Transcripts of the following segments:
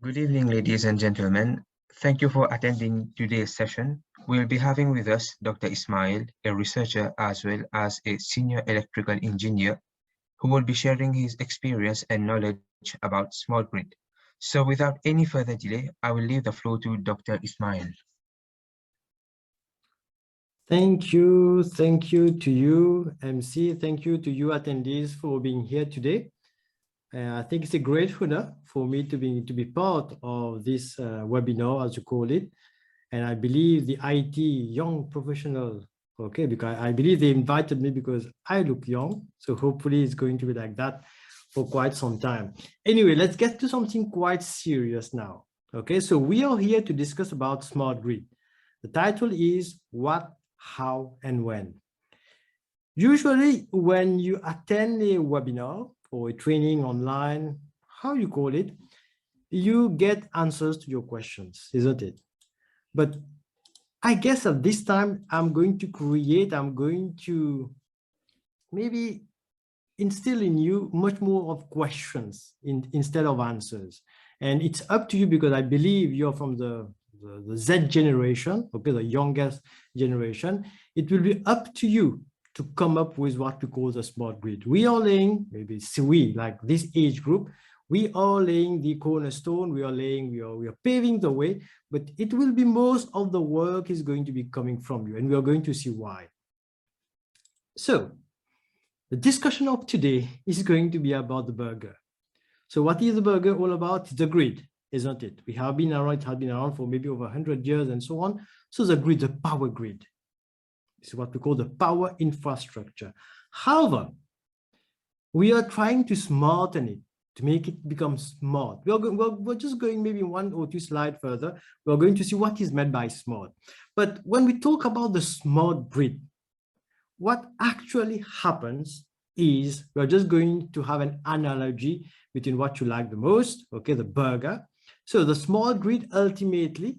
Good evening, ladies and gentlemen. Thank you for attending today's session. We'll be having with us Dr. Ismail, a researcher as well as a senior electrical engineer, who will be sharing his experience and knowledge about smart grid. So without any further delay, I will leave the floor to Dr. Ismail. Thank you to you, MC. Thank you to you attendees for being here today. I think it's a great honor for me to be part of this webinar, as you call it. And I believe the IT young professional, okay, because I believe they invited me because I look young. So hopefully it's going to be like that for quite some time. Anyway, let's get to something quite serious now. Okay, so we are here to discuss about smart grid. The title is What, How, and When. Usually when you attend a webinar or a training online, how you call it, you get answers to your questions, isn't it? But I guess at this time, I'm going to maybe instill in you much more of questions instead of answers. And it's up to you because I believe you're from the Z generation, okay, the youngest generation. It will be up to you to come up with what we call the smart grid. We are laying, maybe we, like this age group, we are laying the cornerstone, we are paving the way, but it will be most of the work is going to be coming from you, and we are going to see why. So the discussion of today is going to be about the burger. So what is the burger all about? It's the grid, isn't it? We have been around, it has been around for maybe over 100 years and so on. So the grid, the power grid. This is what we call the power infrastructure. However, we are trying to smarten it, to make it become smart. We're just going maybe one or two slides further. We're going to see what is meant by smart. But when we talk about the smart grid, what actually happens is we're just going to have an analogy between what you like the most, okay, the burger. So the smart grid ultimately,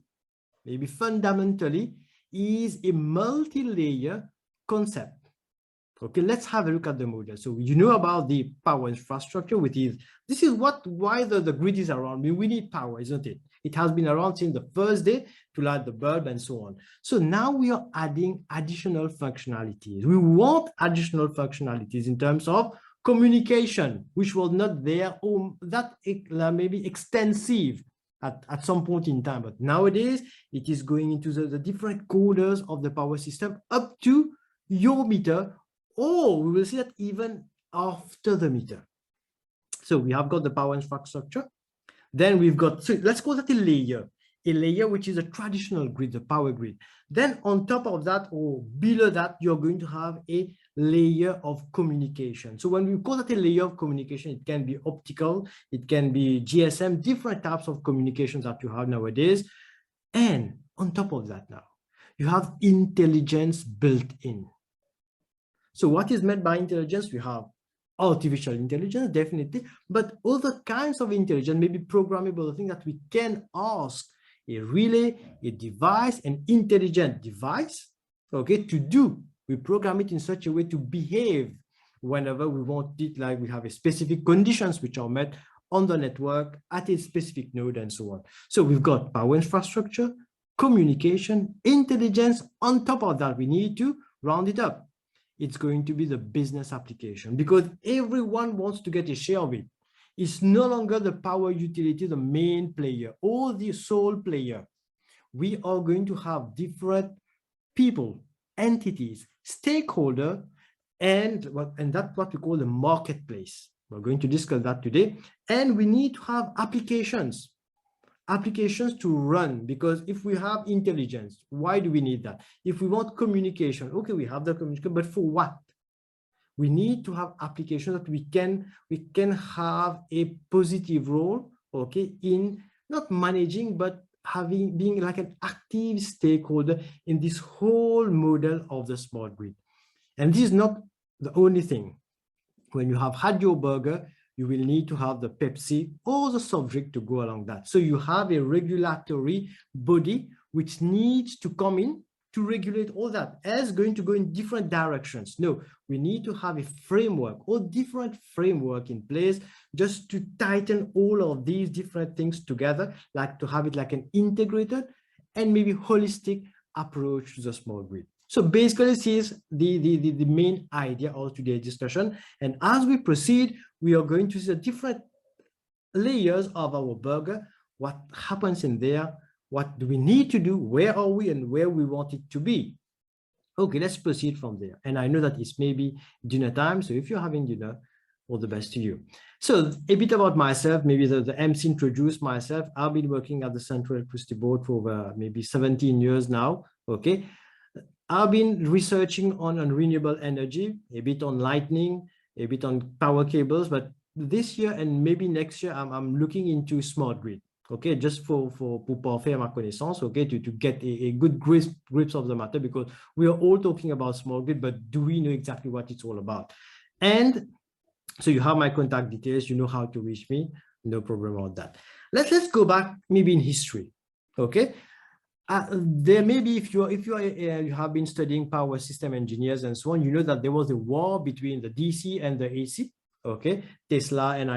maybe fundamentally, is a multi-layer concept. Okay, let's have a look at the model. So you know about the power infrastructure, which is, this is why the grid is around. I mean, we need power, isn't it? It has been around since the first day to light the bulb and so on. So now we are adding additional functionalities. We want additional functionalities in terms of communication, which was not there or that maybe extensive at some point in time. But nowadays, it is going into the different coders of the power system up to your meter, or we will see that even after the meter. So we have got the power infrastructure. Then we've got, so let's call that a layer which is a traditional grid, the power grid. Then on top of that or below that, you're going to have a layer of communication. So when we call that a layer of communication, it can be optical, it can be GSM, different types of communications that you have nowadays. And on top of that now, you have intelligence built in. So what is meant by intelligence? We have artificial intelligence, definitely, but other kinds of intelligence, maybe programmable things that we can ask a relay, a device, an intelligent device, okay, to do. We program it in such a way to behave whenever we want it, like we have a specific conditions which are met on the network at a specific node and so on. So we've got power infrastructure, communication, intelligence. On top of that, we need to round it up. It's going to be the business application because everyone wants to get a share of it. It's no longer the power utility, the main player or the sole player. We are going to have different people, entities, stakeholder, and that's what we call the marketplace. We're going to discuss that today. And we need to have applications to run, because if we have intelligence, why do we need that? If we want communication, okay, we have the communication, but for what? We need to have applications that we can have a positive role, okay, in not managing, but being like an active stakeholder in this whole model of the smart grid. And this is not the only thing. When you have had your burger, you will need to have the Pepsi or the soft drink to go along that. So you have a regulatory body which needs to come in to regulate all that, as going to go in different directions. No, we need to have a framework or different framework in place just to tighten all of these different things together, like to have it like an integrated and maybe holistic approach to the small grid. So basically, this is the main idea of today's discussion. And as we proceed, we are going to see the different layers of our burger, what happens in there, what do we need to do, where are we, and where we want it to be. Okay, let's proceed from there. And I know that it's maybe dinner time, so if you're having dinner, all the best to you. So a bit about myself, maybe the MC introduced myself. I've been working at the Central Electricity Board for over maybe 17 years now, okay? I've been researching on renewable energy, a bit on lightning, a bit on power cables, but this year and maybe next year, I'm looking into smart grid. Okay, just pour faire ma connaissance, okay, to get a good grips of the matter, because we are all talking about smart grid, but do we know exactly what it's all about? And so you have my contact details, you know how to reach me, no problem about that. Let's go back maybe in history, okay? There may be, if you have been studying power system engineers and so on, you know that there was a war between the DC and the AC, okay? Tesla and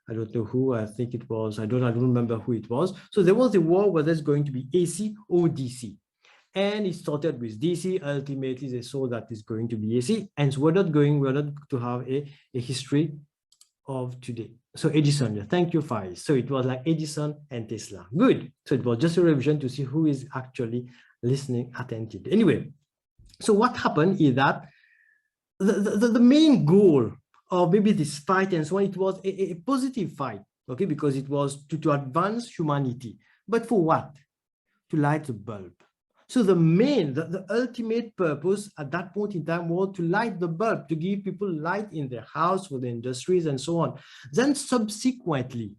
I don't know who, I think it was, I don't remember who it was. So there was a war whether it's going to be AC or DC. And it started with DC. Ultimately, they saw that it's going to be AC. And so we're not going to have a history of today. So Edison, thank you, Faiz. So it was like Edison and Tesla. Good. So it was just a revision to see who is actually listening attentively. Anyway, so what happened is that the main goal of maybe this fight and so on, it was a positive fight, okay, because it was to advance humanity. But for what? To light the bulb. So the ultimate purpose at that point in time was to light the bulb, to give people light in their house, for the industries and so on. Then subsequently,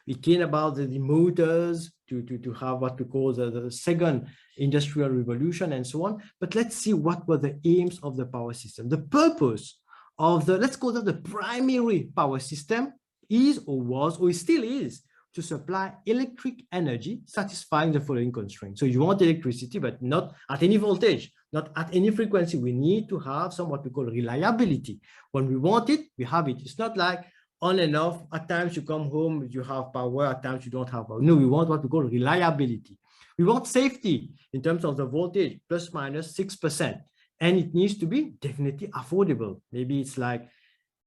it came about the motors to have what we call the second industrial revolution and so on. But let's see what were the aims of the power system. The purpose of let's call that the primary power system is or was or still is to supply electric energy satisfying the following constraints. So you want electricity, but not at any voltage, not at any frequency. We need to have some what we call reliability. When we want it, we have it. It's not like on and off. At times you come home, you have power, at times you don't have power. No, we want what we call reliability. We want safety in terms of the voltage, plus minus 6%. And it needs to be definitely affordable. Maybe it's like,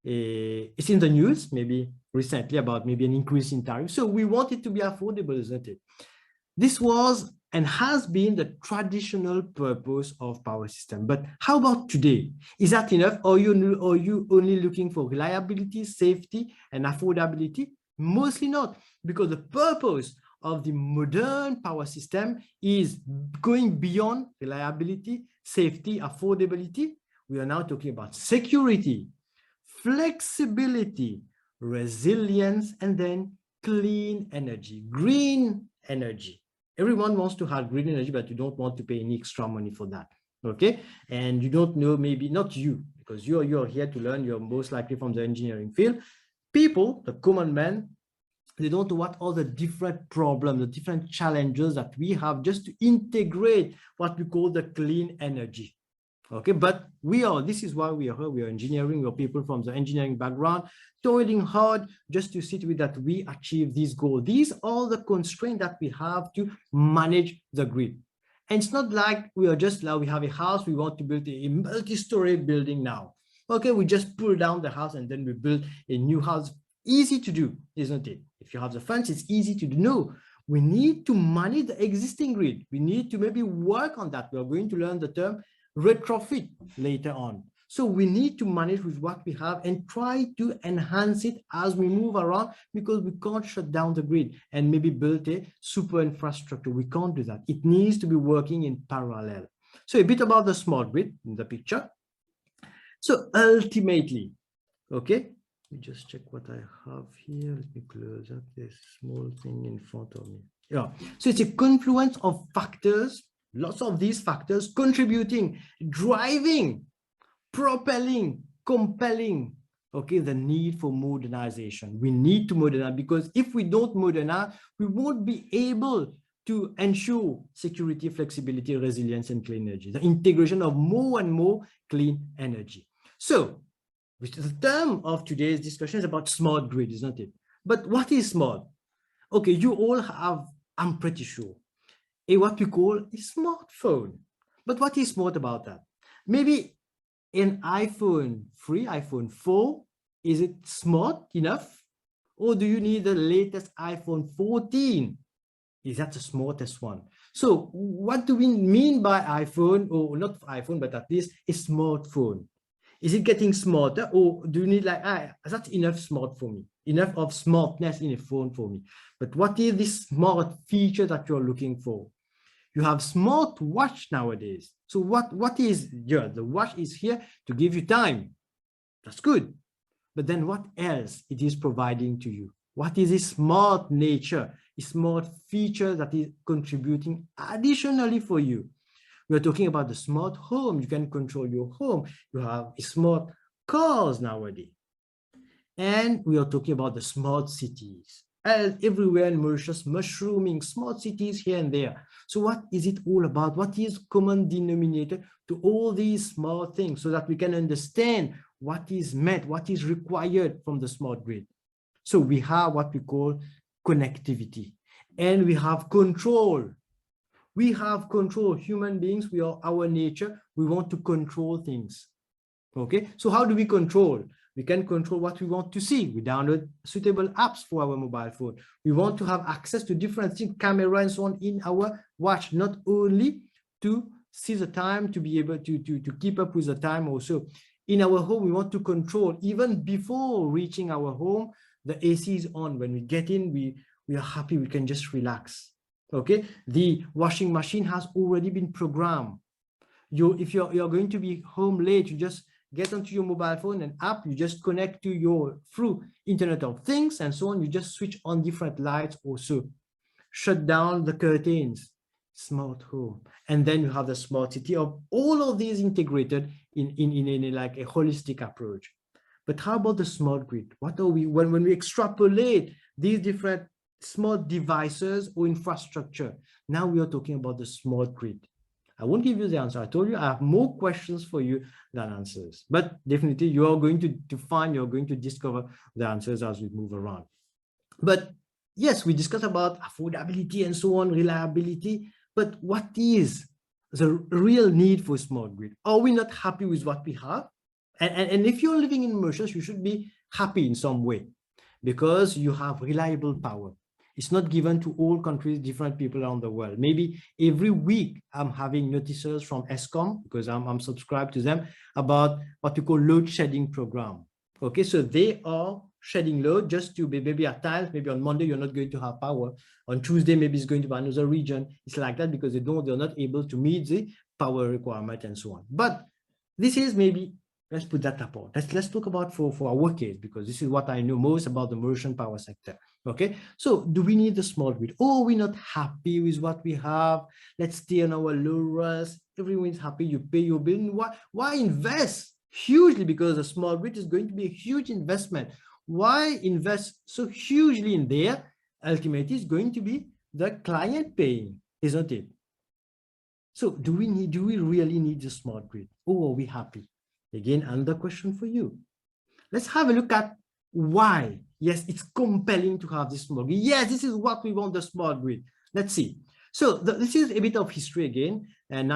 it's in the news, maybe recently, about maybe an increase in tariff. So we want it to be affordable, isn't it? This was and has been the traditional purpose of power system. But how about today? Is that enough? Or are you only looking for reliability, safety, and affordability? Mostly not, because the purpose of the modern power system is going beyond reliability, safety, affordability. We are now talking about security, flexibility, resilience, and then clean energy, green energy. Everyone wants to have green energy, but you don't want to pay any extra money for that, okay? And you don't know, maybe not you, because you're here to learn, you're most likely from the engineering field. People, the common man, they don't know what all the different problems, the different challenges that we have just to integrate what we call the clean energy. Okay, but this is why we are here. We are engineering, we are people from the engineering background, toiling hard just to see to it that we achieve this goal. These are the constraints that we have to manage the grid. And it's not like we are just now, we have a house, we want to build a multi-story building now. Okay, we just pull down the house and then we build a new house. Easy to do, isn't it? If you have the funds, it's easy to do. No, we need to manage the existing grid. We need to maybe work on that. We're going to learn the term retrofit later on. So we need to manage with what we have and try to enhance it as we move around, because we can't shut down the grid and maybe build a super infrastructure. We can't do that. It needs to be working in parallel. So a bit about the smart grid in the picture. So ultimately, okay, let me just check what I have here. Let me close up this small thing in front of me. Yeah, so it's a confluence of factors, lots of these factors contributing, driving, propelling, compelling, okay, the need for modernization. We need to modernize, because if we don't modernize, we won't be able to ensure security, flexibility, resilience, and clean energy, the integration of more and more clean energy. So, which is the term of today's discussion is about smart grid, isn't it? But what is smart? Okay, you all have, I'm pretty sure, what we call a smartphone. But what is smart about that? Maybe an iPhone 3, iPhone 4, is it smart enough? Or do you need the latest iPhone 14? Is that the smartest one? So what do we mean by iPhone, or not iPhone, but at least a smartphone? Is it getting smarter, or do you need like, that's enough smart for me, enough of smartness in a phone for me? But what is this smart feature that you're looking for? You have smart watch nowadays. So what is here? The watch is here to give you time. That's good. But then what else it is providing to you? What is a smart nature, a smart feature that is contributing additionally for you? We are talking about the smart home. You can control your home. You have smart cars nowadays. And we are talking about the smart cities. And everywhere in Mauritius, mushrooming, smart cities here and there. So what is it all about? What is common denominator to all these smart things, so that we can understand what is meant, what is required from the smart grid? So we have what we call connectivity, and we have control. We have control. Human beings, we are our nature. We want to control things. Okay, so how do we control? We can control what we want to see. We download suitable apps for our mobile phone. We want to have access to different things, camera and so on in our watch, not only to see the time, to be able to keep up with the time. Also in our home, we want to control, even before reaching our home, the AC is on. When we get in, we are happy, we can just relax. Okay, the washing machine has already been programmed. If you're going to be home late, you just get onto your mobile phone and app, you just connect to your through Internet of Things and so on. You just switch on different lights also, shut down the curtains, smart home. And then you have the smart city of all of these integrated in like a holistic approach. But how about the smart grid? What are we, when we extrapolate these different smart devices or infrastructure, now we are talking about the smart grid. I won't give you the answer. I told you I have more questions for you than answers, but definitely you are going to find, you're going to discover the answers as we move around. But yes, we discussed about affordability and so on, reliability, but what is the real need for smart grid? Are we not happy with what we have? And if you're living in Mauritius, you should be happy in some way, because you have reliable power. It's not given to all countries, different people around the world. Maybe every week I'm having notices from Eskom, because I'm subscribed to them, about what we call load shedding program. Okay, so they are shedding load just to be, maybe at times, maybe on Monday you're not going to have power. On Tuesday, maybe it's going to be another region. It's like that because they're not able to meet the power requirement and so on. But this is maybe, let's put that apart. Let's talk about for our case, because this is what I know most about the Mauritian power sector. Okay, so do we need the smart grid? Or are we not happy with what we have? Let's stay on our laurels. Everyone's happy. You pay your bill. Why invest hugely? Because the smart grid is going to be a huge investment. Why invest so hugely in there? Ultimately, it's going to be the client paying, isn't it? So do we really need the smart grid? Or are we happy? Again, another question for you. Let's have a look at why. Yes, it's compelling to have this smart grid. Yes, this is what we want, the smart grid. Let's see. So this is a bit of history again, and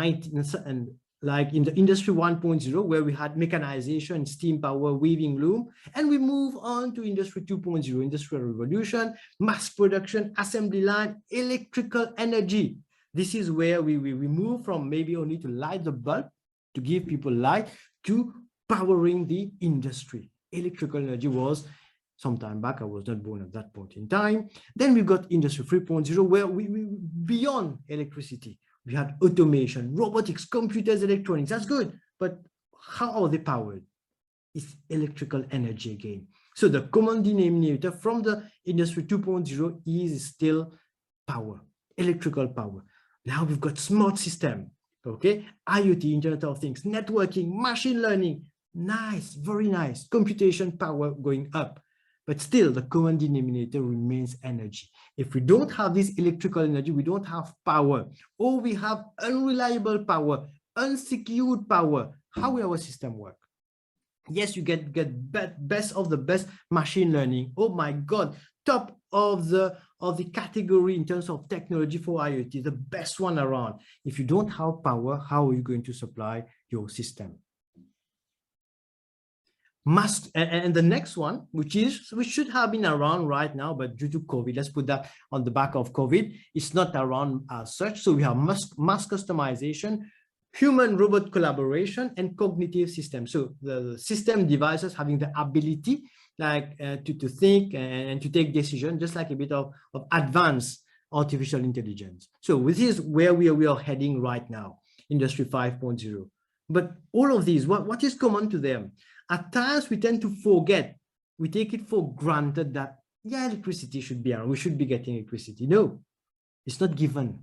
like in the industry 1.0, where we had mechanization, steam power, weaving loom, and we move on to industry 2.0, industrial revolution, mass production, assembly line, electrical energy. This is where we move from maybe only to light the bulb, to give people light, to powering the industry. Electrical energy was some time back. I was not born at that point in time. Then we got industry 3.0, where we beyond electricity, we had automation, robotics, computers, electronics. That's good, but how are they powered? It's electrical energy again. So the common denominator from the industry 2.0 is still power, electrical power. Now we've got smart system, okay, IoT, Internet of Things, networking, machine learning. Nice, very nice. Computation power going up. But still, the common denominator remains energy. If we don't have this electrical energy, we don't have power, or we have unreliable power, unsecured power. How will our system work? Yes, you get best of the best machine learning. Oh my God, top of the category in terms of technology for IoT, the best one around. If you don't have power, how are you going to supply your system? And the next one, which should have been around right now, but due to COVID, let's put that on the back of COVID, it's not around as such. So we have mass customization, human-robot collaboration, and cognitive systems. So the system devices having the ability like to think and to take decisions, just like a bit of advanced artificial intelligence. So this is where we are heading right now, Industry 5.0. But all of these, what is common to them? At times, we tend to forget. We take it for granted that, yeah, electricity should be around. We should be getting electricity. No, it's not given.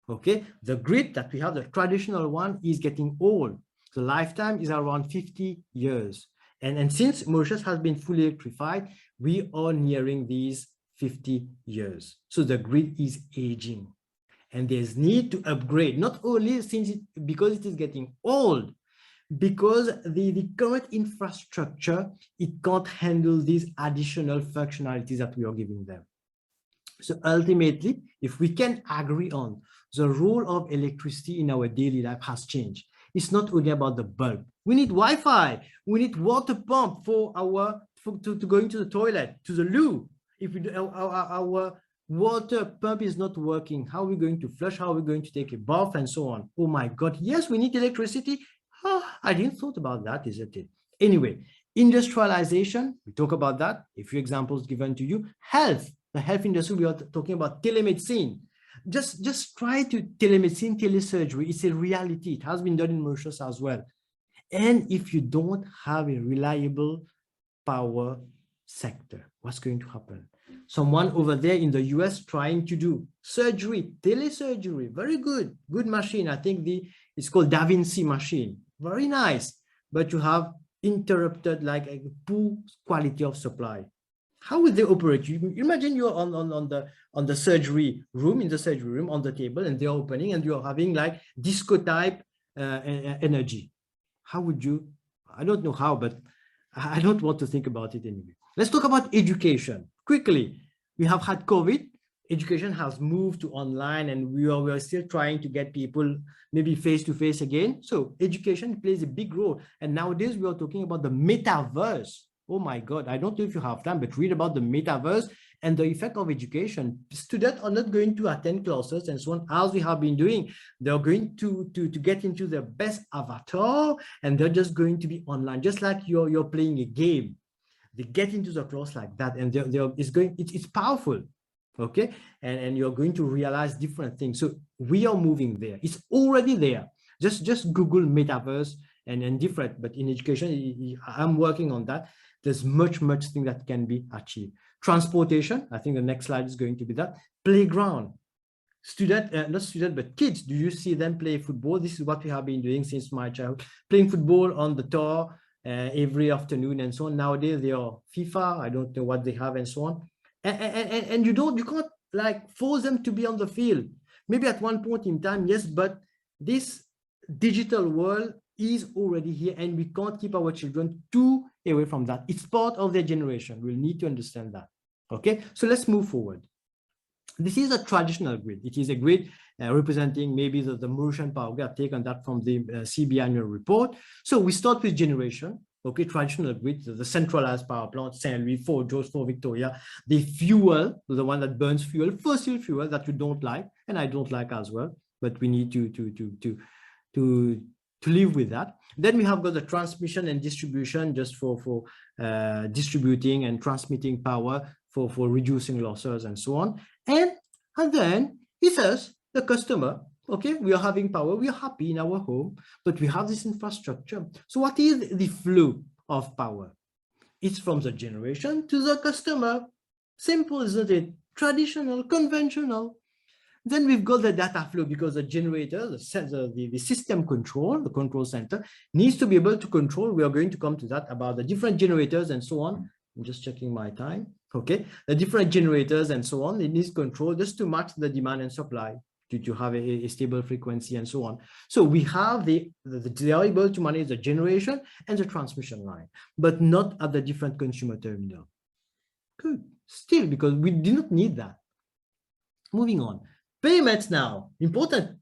Okay, the grid that we have, the traditional one, is getting old. The lifetime is around 50 years. And since Mauritius has been fully electrified, we are nearing these 50 years. So the grid is aging. And there's need to upgrade, not only because it is getting old, because the current infrastructure, it can't handle these additional functionalities that we are giving them. So ultimately, if we can agree on the role of electricity in our daily life has changed. It's not only about the bulb. We need Wi-Fi. We need water pump to go into the toilet, to the loo. If our water pump is not working, how are we going to flush? How are we going to take a bath and so on? Oh my God, yes, we need electricity. Oh, I didn't thought about that, isn't it? Anyway, industrialization, we talk about that. A few examples given to you. Health, the health industry, we are talking about telemedicine. Just try to telemedicine, telesurgery. It's a reality. It has been done in Mauritius as well. And if you don't have a reliable power sector, what's going to happen? Someone over there in the US trying to do surgery, telesurgery, very good machine. I think it's called Da Vinci machine. Very nice, but you have interrupted, like a poor quality of supply. How will they operate? You imagine you're on the surgery room, in the surgery room on the table, and they're opening, and you're having like disco type energy. How would you? I don't know how, but I don't want to think about it anyway. Let's talk about education quickly. We have had COVID. Education has moved to online, and we are still trying to get people maybe face-to-face again. So education plays a big role. And nowadays we are talking about the metaverse. Oh my God, I don't know if you have time, but read about the metaverse and the effect of education. Students are not going to attend classes and so on, as we have been doing. They're going to get into their best avatar, and they're just going to be online, just like you're playing a game. They get into the class like that, and it's powerful. Okay, and you're going to realize different things. So we are moving there. It's already there. Just Google metaverse and different. But in education, I'm working on that. There's much thing that can be achieved. Transportation. I think the next slide is going to be that. Playground. Not student, but kids. Do you see them play football? This is what we have been doing since my childhood. Playing football on the tour every afternoon and so on. Nowadays they are FIFA. I don't know what they have and so on. And you can't like force them to be on the field. Maybe at one point in time, yes, but this digital world is already here, and we can't keep our children too away from that. It's part of their generation. We'll need to understand that. Okay, so let's move forward. This is a traditional grid. It is a grid representing maybe the Mauritian power grid. I've taken that from the CB annual report. So we start with generation. Okay, traditional grid, the centralized power plant, Saint-Louis, Fort George, Fort Victoria, the fuel, the one that burns fuel, fossil fuel that you don't like, and I don't like as well, but we need to live with that. Then we have got the transmission and distribution, just for distributing and transmitting power for reducing losses and so on. And then it's us, the customer. Okay, we are having power, we are happy in our home, but we have this infrastructure. So what is the flow of power? It's from the generation to the customer. Simple, isn't it? Traditional, conventional. Then we've got the data flow, because the generator, the system control, the control center, needs to be able to control. We are going to come to that, about the different generators and so on, I'm just checking my time. Okay, the different generators and so on, it needs control just to match the demand and supply to have a stable frequency and so on. So we have they are able to manage the generation and the transmission line, but not at the different consumer terminal. Good, still, because we do not need that. Moving on. Payments now, important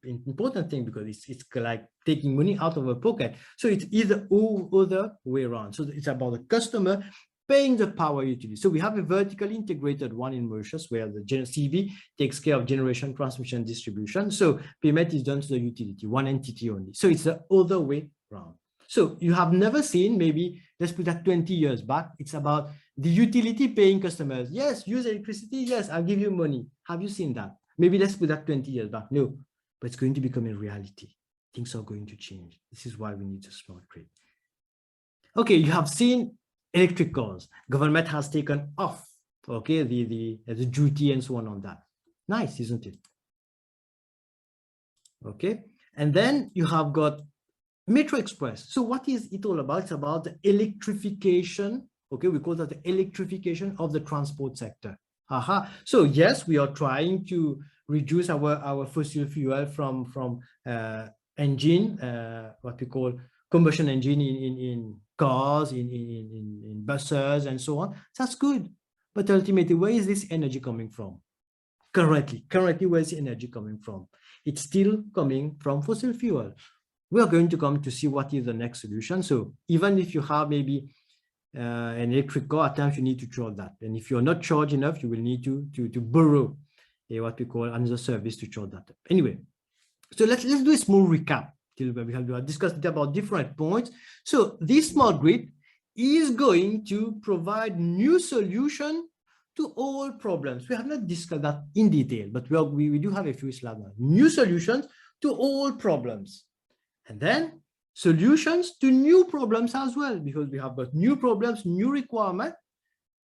thing, because it's like taking money out of a pocket. So it's either other way around. So it's about the customer paying the power utility. So we have a vertically integrated one in Mauritius where the CV takes care of generation, transmission, distribution. So payment is done to the utility, one entity only. So it's the other way around. So you have never seen, maybe let's put that 20 years back, it's about the utility paying customers. Yes, use electricity. Yes, I'll give you money. Have you seen that? Maybe let's put that 20 years back. No, but it's going to become a reality. Things are going to change. This is why we need a smart grid. Okay, you have seen electric cars. Government has taken off, okay, the duty and so on that. Nice, isn't it? Okay, and then you have got Metro Express. So what is it all about? It's about the electrification. Okay, we call that the electrification of the transport sector. So yes, we are trying to reduce our fossil fuel from engine, what we call combustion engine in cars, in buses and so on. That's good. But ultimately, where is this energy coming from? Currently, where is the energy coming from? It's still coming from fossil fuel. We are going to come to see what is the next solution. So even if you have maybe an electric car, at times you need to charge that. And if you're not charged enough, you will need to borrow what we call another service to charge that. Anyway, so let's do a small recap till we have discussed about different points. So this smart grid is going to provide new solution to all problems. We have not discussed that in detail, but we do have a few slides now. New solutions to all problems. And then solutions to new problems as well, because we have got new problems, new requirement.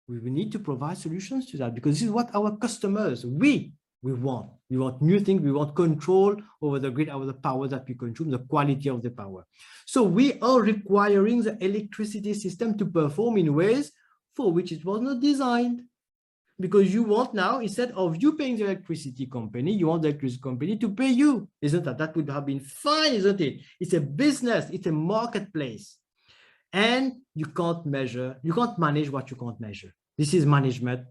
We will need to provide solutions to that, because this is what our customers, we want. We want new things. We want control over the grid, over the power that we consume, the quality of the power. So we are requiring the electricity system to perform in ways for which it was not designed. Because you want now, instead of you paying the electricity company, you want the electricity company to pay you. Isn't that? That would have been fine, isn't it? It's a business, it's a marketplace. And you can't measure, you can't manage what you can't measure. This is management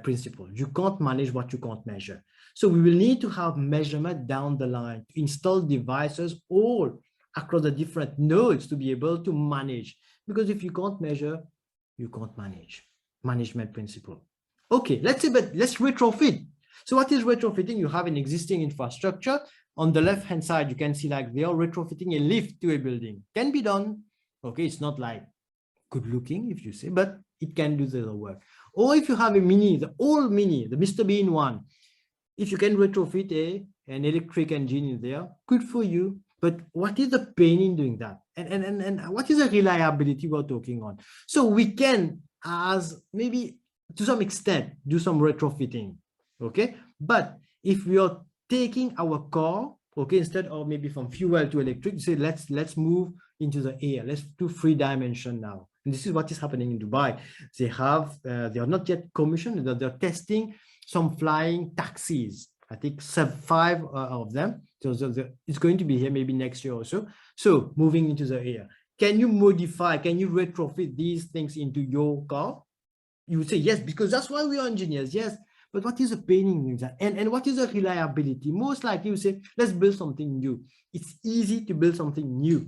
principle. You can't manage what you can't measure. So we will need to have measurement down the line, to install devices all across the different nodes to be able to manage. Because if you can't measure, you can't manage. Management principle. Okay, let's retrofit. So what is retrofitting? You have an existing infrastructure. On the left-hand side, you can see like they are retrofitting a lift to a building. Can be done. Okay, it's not like good looking, if you say, but it can do the work. Or if you have a mini, the old mini, the Mr. Bean one, if you can retrofit an electric engine in there, good for you. But what is the pain in doing that? And what is the reliability we're talking on? So we can, as maybe to some extent, do some retrofitting, okay? But if we are taking our car, okay, instead of maybe from fuel to electric, say let's move into the air. Let's do 3-dimension now. And this is what is happening in Dubai. They are not yet commissioned. They're testing some flying taxis. I think 5 of them. So it's going to be here maybe next year or so. So moving into the air. Can you modify? Can you retrofit these things into your car? You would say yes, because that's why we are engineers. Yes, but what is the pain in that? And what is the reliability? Most likely you say, let's build something new. It's easy to build something new.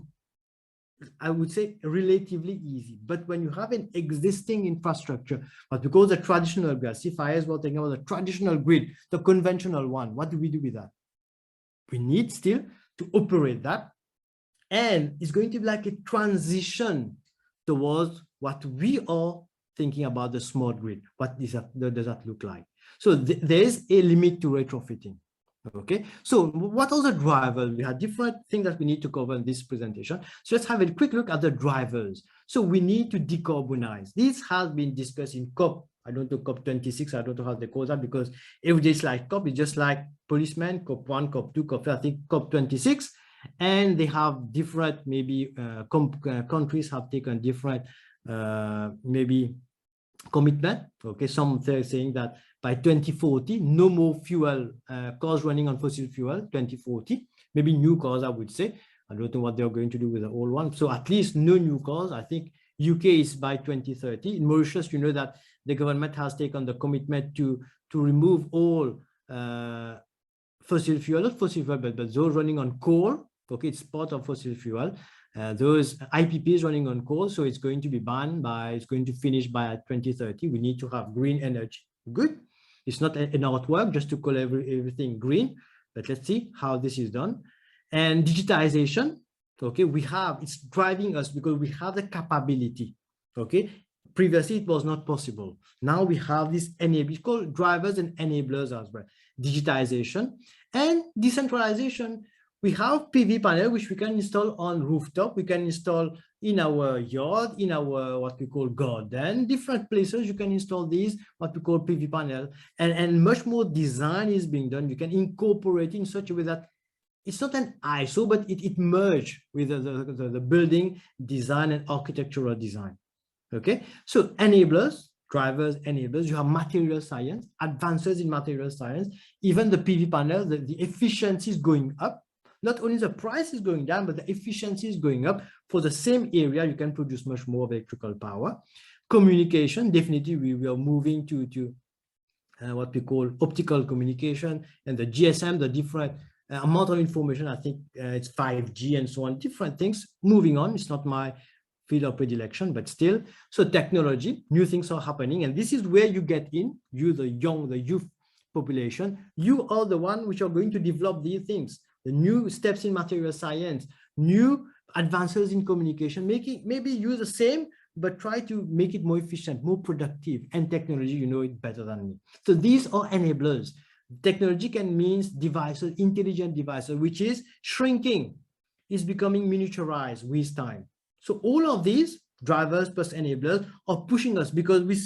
I would say relatively easy. But when you have an existing infrastructure, but because the traditional grid, CFIs were thinking about the traditional grid, the conventional one, what do we do with that? We need still to operate that. And it's going to be like a transition towards what we are thinking about the smart grid. What does that look like? So there is a limit to retrofitting. Okay, so what are the drivers? We have different things that we need to cover in this presentation. So let's have a quick look at the drivers. So we need to decarbonize. This has been discussed in COP. I don't know, COP 26. I don't know how they call that, because every day it's like COP. It's just like policemen, COP 1, COP 2, COP 3, I think COP 26. And they have different, maybe countries have taken different maybe commitment. Okay, some are saying that by 2040, no more fuel cars running on fossil fuel. 2040, maybe new cars, I would say. I don't know what they're going to do with the old one. So at least no new cars. I think UK is by 2030. In Mauritius, you know that the government has taken the commitment to remove all fossil fuel, not fossil fuel, but those running on coal. Okay, it's part of fossil fuel. Those IPPs running on coal, so it's going to be banned by, it's going to finish by 2030. We need to have green energy. Good. It's not an artwork just to call everything green, but let's see how this is done. And digitization, okay, we have, it's driving us because we have the capability, okay. Previously, it was not possible. Now we have this enablers called drivers and enablers as well. Digitization and decentralization. We have PV panel, which we can install on rooftop. We can install in our yard, in our what we call garden, different places. You can install these, what we call PV panel, and much more design is being done. You can incorporate in such a way that it's not an ISO, but it merged with the building design and architectural design. Okay, so enablers, drivers, enablers, you have material science, advances in material science, even the PV panel, the efficiency is going up. Not only the price is going down, but the efficiency is going up. For the same area, you can produce much more electrical power. Communication, definitely we are moving to what we call optical communication, and the GSM, the different amount of information, I think it's 5G and so on, different things moving on. It's not my field of predilection, but still. So technology, new things are happening, and this is where you get in, you the youth population, you are the one which are going to develop these things, the new steps in material science, new advances in communication, making maybe use the same, but try to make it more efficient, more productive, and technology, you know it better than me. So these are enablers. Technology can mean devices, intelligent devices, which is shrinking, is becoming miniaturized with time. So all of these drivers plus enablers are pushing us, because we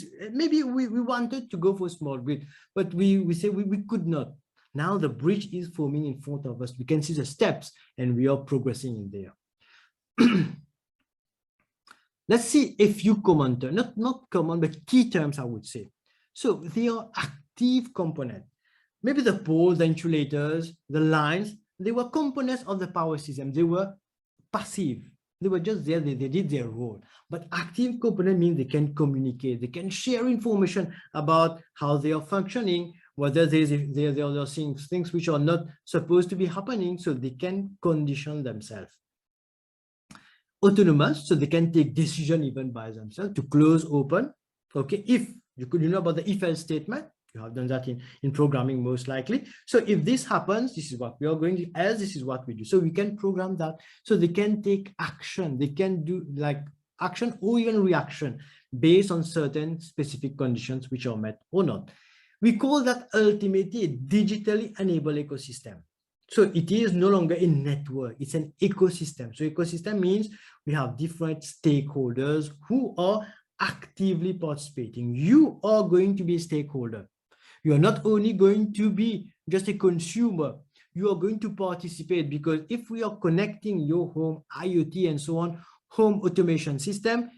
wanted to go for small grid, but we say we could not. Now the bridge is forming in front of us. We can see the steps, and we are progressing in there. Let's see a few common terms, not common, but key terms, I would say. So they are active components. Maybe the poles, the insulators, the lines, they were components of the power system. They were passive. They were just there, they did their role. But active component means they can communicate, they can share information about how they are functioning, whether there are things which are not supposed to be happening, so they can condition themselves. Autonomous, so they can take decision even by themselves to close, open. Okay, if you know about the if-else statement, you have done that in programming most likely. So if this happens, this is what we are going to, else this is what we do. So we can program that, so they can take action, they can do like action or even reaction based on certain specific conditions which are met or not. We call that ultimately a digitally enabled ecosystem. So it is no longer a network, it's an ecosystem. So ecosystem means we have different stakeholders who are actively participating. You are going to be a stakeholder. You are not only going to be just a consumer, you are going to participate, because if we are connecting your home, IoT and so on, home automation system,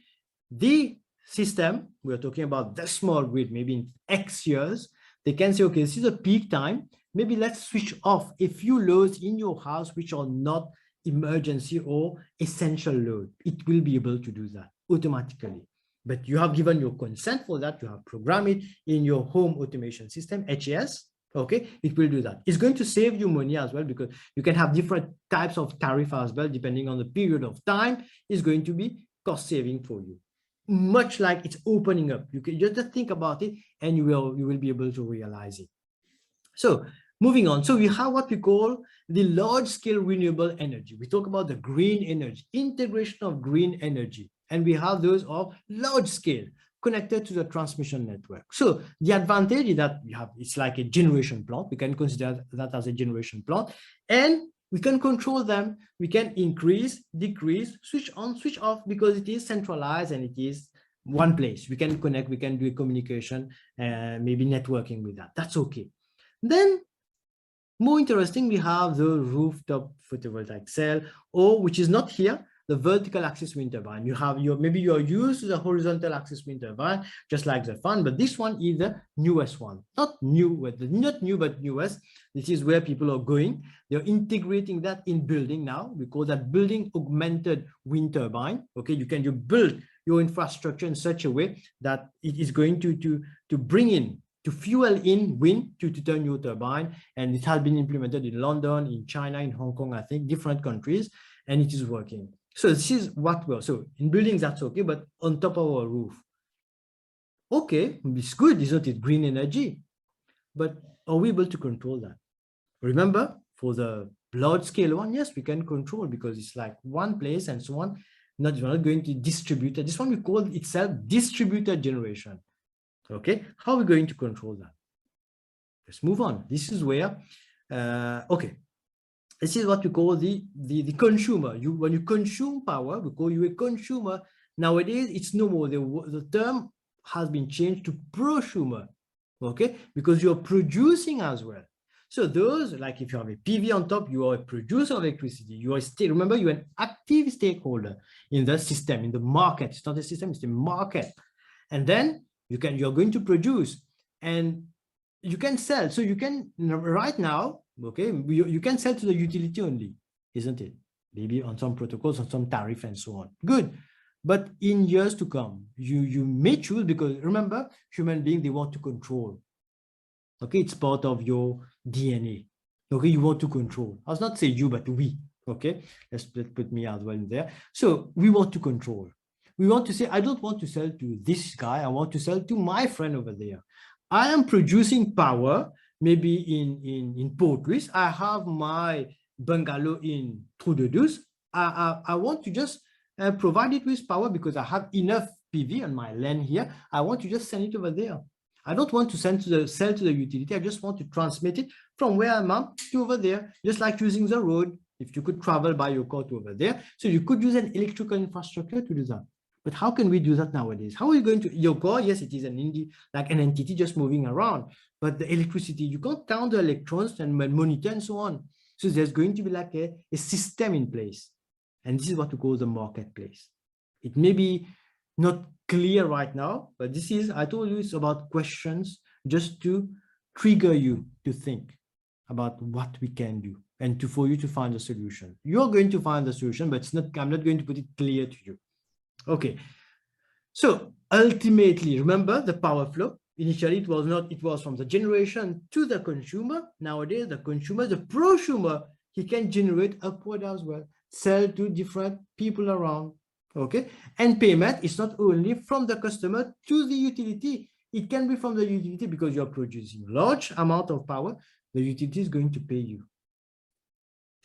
the system, we're talking about the small grid, maybe in X years, they can say, okay, this is a peak time, maybe let's switch off a few loads in your house which are not emergency or essential load. It will be able to do that automatically. But you have given your consent for that, you have programmed it in your home automation system, HAS, okay, it will do that. It's going to save you money as well, because you can have different types of tariff as well, depending on the period of time. It's going to be cost saving for you. Much like it's opening up. You can just think about it, and you will be able to realize it. So moving on, so we have what we call the large-scale renewable energy. We talk about the green energy, integration of green energy, and we have those of large scale connected to the transmission network. So the advantage is that we have, it's like a generation plant. We can consider that as a generation plant, and we can control them. We can increase, decrease, switch on, switch off, because it is centralized and it is one place. We can connect, we can do a communication, maybe networking with that. That's okay. Then more interesting, we have the rooftop photovoltaic cell, or which is not here, the vertical axis wind turbine. You have maybe you're used to the horizontal axis wind turbine, just like the fan, but this one is the newest one. Not new, but newest. This is where people are going. They're integrating that in building now. We call that building augmented wind turbine. Okay, you build your infrastructure in such a way that it is going to bring in, to fuel in wind to turn your turbine. And it has been implemented in London, in China, in Hong Kong, I think, different countries, and it is working. So this is what we're, so in buildings, that's okay, but on top of our roof. Okay, it's good, isn't it? Green energy. But are we able to control that? Remember, for the large scale one, yes, we can control because it's like one place and so on. We're not going to distribute it. This one we call itself distributed generation. Okay, how are we going to control that? Let's move on. This is where, okay, this is what we call the consumer. When you consume power, we call you a consumer. Nowadays, it's no more. The term has been changed to prosumer, okay, because you're producing as well. So those, like if you have a PV on top, you are a producer of electricity. You are still, remember, you're an active stakeholder in the system, in the market. It's not a system, it's the market. And then you're going to produce and you can sell. So you can, right now, okay, you can sell to the utility only, isn't it? Maybe on some protocols, on some tariff and so on. Good. But in years to come, you may choose, because remember, human beings, they want to control. Okay, it's part of your DNA. Okay, you want to control. I was not say you, but we. Okay, let's put me as well in there. So we want to control. We want to say, I don't want to sell to this guy. I want to sell to my friend over there. I am producing power, maybe in Port Louis. I have my bungalow in Trou-de-Douce. I want to just provide it with power because I have enough PV on my land here. I want to just send it over there. I don't want to sell to the utility. I just want to transmit it from where I'm at to over there, just like using the road. If you could travel by your car to over there, so you could use an electrical infrastructure to do that. But how can we do that nowadays? How are you going to, your car, yes, it is an entity just moving around, but the electricity, you can't count the electrons and monitor and so on. So there's going to be like a system in place. And this is what we call the marketplace. It may be not clear right now, but this is, I told you, it's about questions just to trigger you to think about what we can do and for you to find a solution. You're going to find the solution, but I'm not going to put it clear to you. Okay, so ultimately, remember the power flow. Initially, it was from the generation to the consumer. Nowadays, the consumer, the prosumer, he can generate upward as well, sell to different people around. Okay, and payment is not only from the customer to the utility. It can be from the utility because you're producing large amount of power. The utility is going to pay you.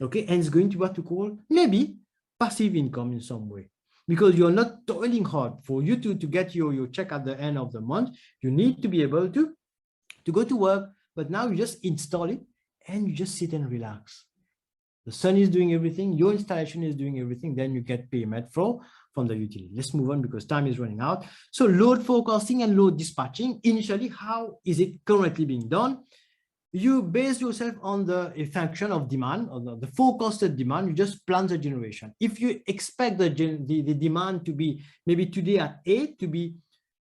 Okay, and it's going to be what we call maybe passive income in some way, because you're not toiling hard. For you to get your check at the end of the month, you need to be able to go to work. But now you just install it and you just sit and relax. The sun is doing everything, your installation is doing everything, then you get payment from the utility. Let's move on because time is running out. So load forecasting and load dispatching. Initially, how is it currently being done? You base yourself on the function of demand, or the forecasted demand. You just plan the generation. If you expect the demand to be maybe today at 8 to be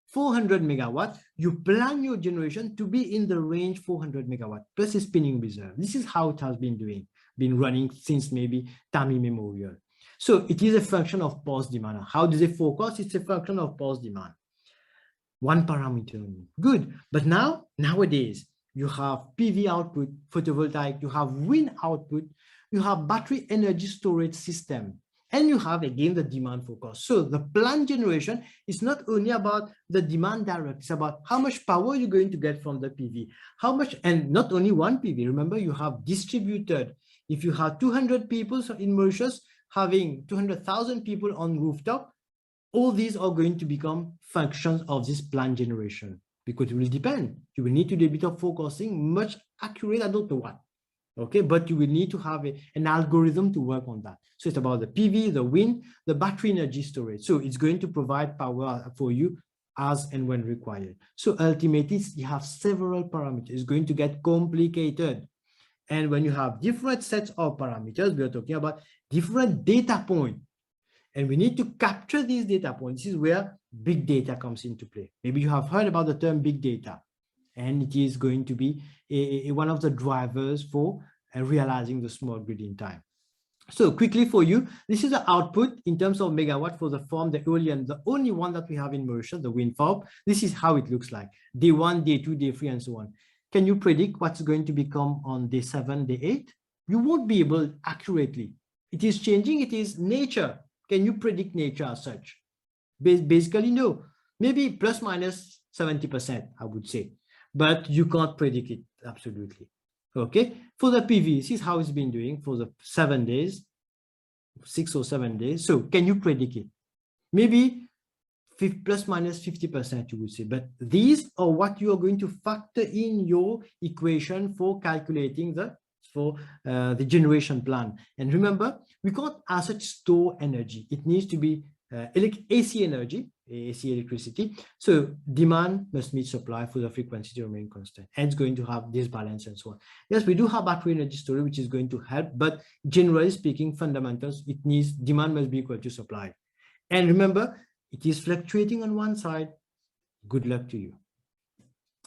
400 megawatt, you plan your generation to be in the range 400 megawatt plus a spinning reserve. This is how it has been running since maybe time immemorial. So it is a function of pulse demand. How does it forecast? It's a function of pulse demand. One parameter only. Good. But nowadays, you have PV output, photovoltaic, you have wind output, you have battery energy storage system, and you have again the demand forecast. So the planned generation is not only about the demand direct, it's about how much power you're going to get from the PV, how much, and not only one PV. Remember, you have distributed. If you have 200 people in Mauritius having 200,000 people on rooftop, all these are going to become functions of this planned generation, because it will depend. You will need to do a bit of forecasting, much accurate, I don't know what. Okay, but you will need to have an algorithm to work on that. So it's about the PV, the wind, the battery energy storage. So it's going to provide power for you as and when required. So ultimately, you have several parameters. It's going to get complicated. And when you have different sets of parameters, we are talking about different data points. And we need to capture these data points. This is where big data comes into play. Maybe you have heard about the term big data, and it is going to be one of the drivers for realizing the smart grid in time. So quickly for you, this is the output in terms of megawatt for the farm, the eolian, the only one that we have in Mauritius, the wind farm. This is how it looks like, day 1, day 2, day 3, and so on. Can you predict what's going to become on day 7, day 8? You won't be able accurately. It is changing, it is nature. Can you predict nature as such? Basically, no. Maybe plus minus 70%, I would say, but you can't predict it absolutely. Okay, for the PV, this is how it's been doing for the 7 days, 6 or 7 days. So can you predict it? Maybe plus minus 50%, you would say, but these are what you are going to factor in your equation for calculating the generation plan. And remember, we can't as such store energy. It needs to be AC energy, AC electricity. So demand must meet supply for the frequency to remain constant. And it's going to have this balance and so on. Yes, we do have battery energy storage, which is going to help, but generally speaking, fundamentals, it needs demand must be equal to supply. And remember, it is fluctuating on one side. Good luck to you.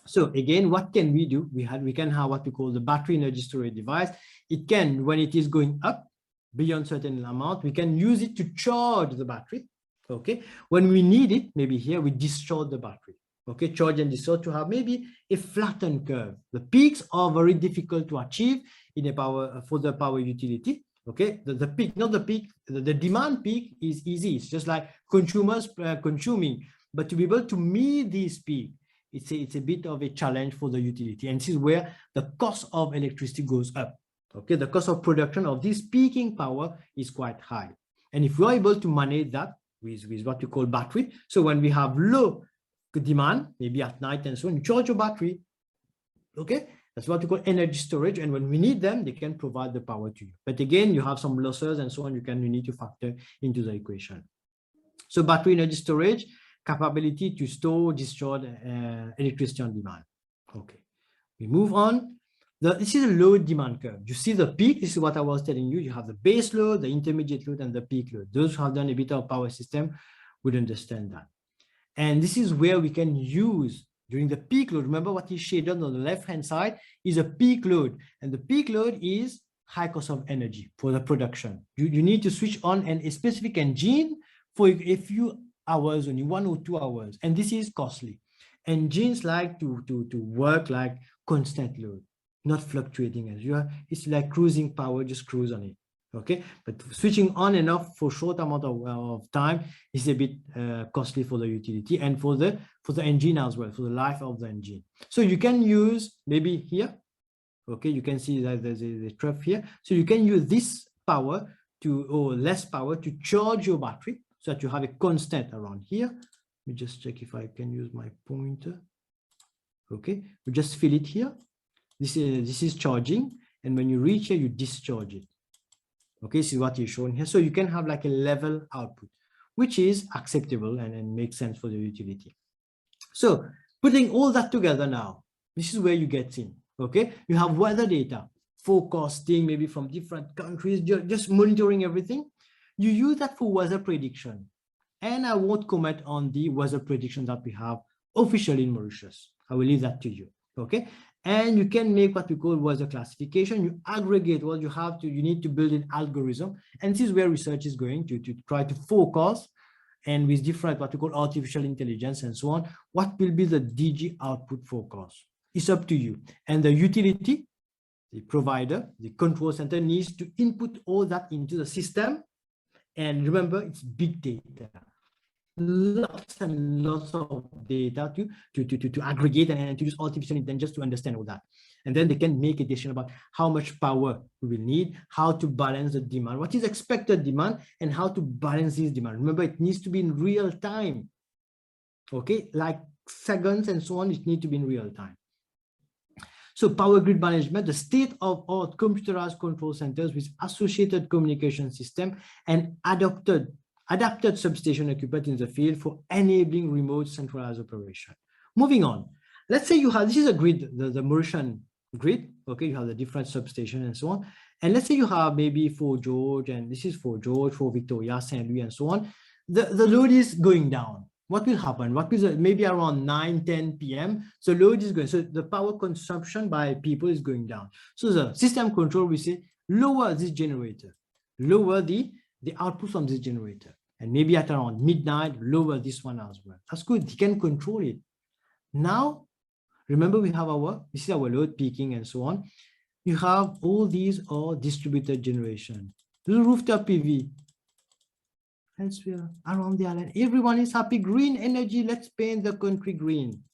So again, what can we do? We can have what we call the battery energy storage device. It can, when it is going up beyond certain amount, we can use it to charge the battery. Okay, when we need it, maybe here we discharge the battery. Okay, charge and discharge to have maybe a flattened curve. The peaks are very difficult to achieve in a power for the power utility. Okay, the peak, not the peak, the demand peak is easy. It's just like consumers consuming, but to be able to meet this peak, it's a bit of a challenge for the utility. And this is where the cost of electricity goes up. Okay, the cost of production of this peaking power is quite high. And if we are able to manage that with what you call battery, so when we have low demand, maybe at night and so on, you charge your battery. Okay, that's what you call energy storage. And when we need them, they can provide the power to you. But again, you have some losses and so on. You need to factor into the equation. So battery energy storage, capability to store, discharge electricity on demand. Okay, we move on. This is a load demand curve. You see the peak. This is what I was telling you. You have the base load, the intermediate load, and the peak load. Those who have done a bit of power system would understand that. And this is where we can use during the peak load. Remember what is shaded on the left-hand side is a peak load. And the peak load is high cost of energy for the production. You need to switch on a specific engine for a few hours, only 1 or 2 hours. And this is costly. Engines like to work like constant load, not fluctuating as you are. It's like cruising power, just cruise on it. Okay, but switching on and off for short amount of time is a bit costly for the utility and for the engine as well, for the life of the engine. So you can use maybe here. Okay, you can see that there's a trough here. So you can use this power or less power to charge your battery so that you have a constant around here. Let me just check if I can use my pointer. Okay, we just fill it here. This is charging, and when you reach here, you discharge it. Okay, this is what you're showing here. So you can have like a level output, which is acceptable and makes sense for the utility. So putting all that together now, this is where you get in. Okay, you have weather data, forecasting maybe from different countries, just monitoring everything. You use that for weather prediction. And I won't comment on the weather prediction that we have officially in Mauritius. I will leave that to you. Okay, and you can make what we call weather classification. You aggregate what you have to, you need to build an algorithm. And this is where research is going to try to forecast, and with different what we call artificial intelligence and so on, what will be the DG output forecast. It's up to you. And the utility, the provider, the control center needs to input all that into the system. And remember, it's big data. Lots and lots of data to aggregate and to use artificial intelligence to understand all that. And then they can make a decision about how much power we will need, how to balance the demand, what is expected demand, and how to balance this demand. Remember, it needs to be in real time. Okay, like seconds and so on, it needs to be in real time. So power grid management, the state-of-art computerized control centers with associated communication system and adapted substation equipment in the field for enabling remote centralized operation. Moving on, let's say you have, this is a grid, the Mauritian grid. Okay, you have the different substation and so on. And let's say you have maybe for George, and this is for George, for Victoria, Saint Louis, and so on. The load is going down. What will happen? What will maybe around 9-10 p.m. So load is going. So the power consumption by people is going down. So the system control will say lower this generator, lower the output from this generator, and maybe at around midnight lower this one as well. That's good. You can control it. Now, remember we have this is our load peaking and so on. You have all these are distributed generation. The rooftop PV. Elsewhere around the island, everyone is happy. Green energy. Let's paint the country green.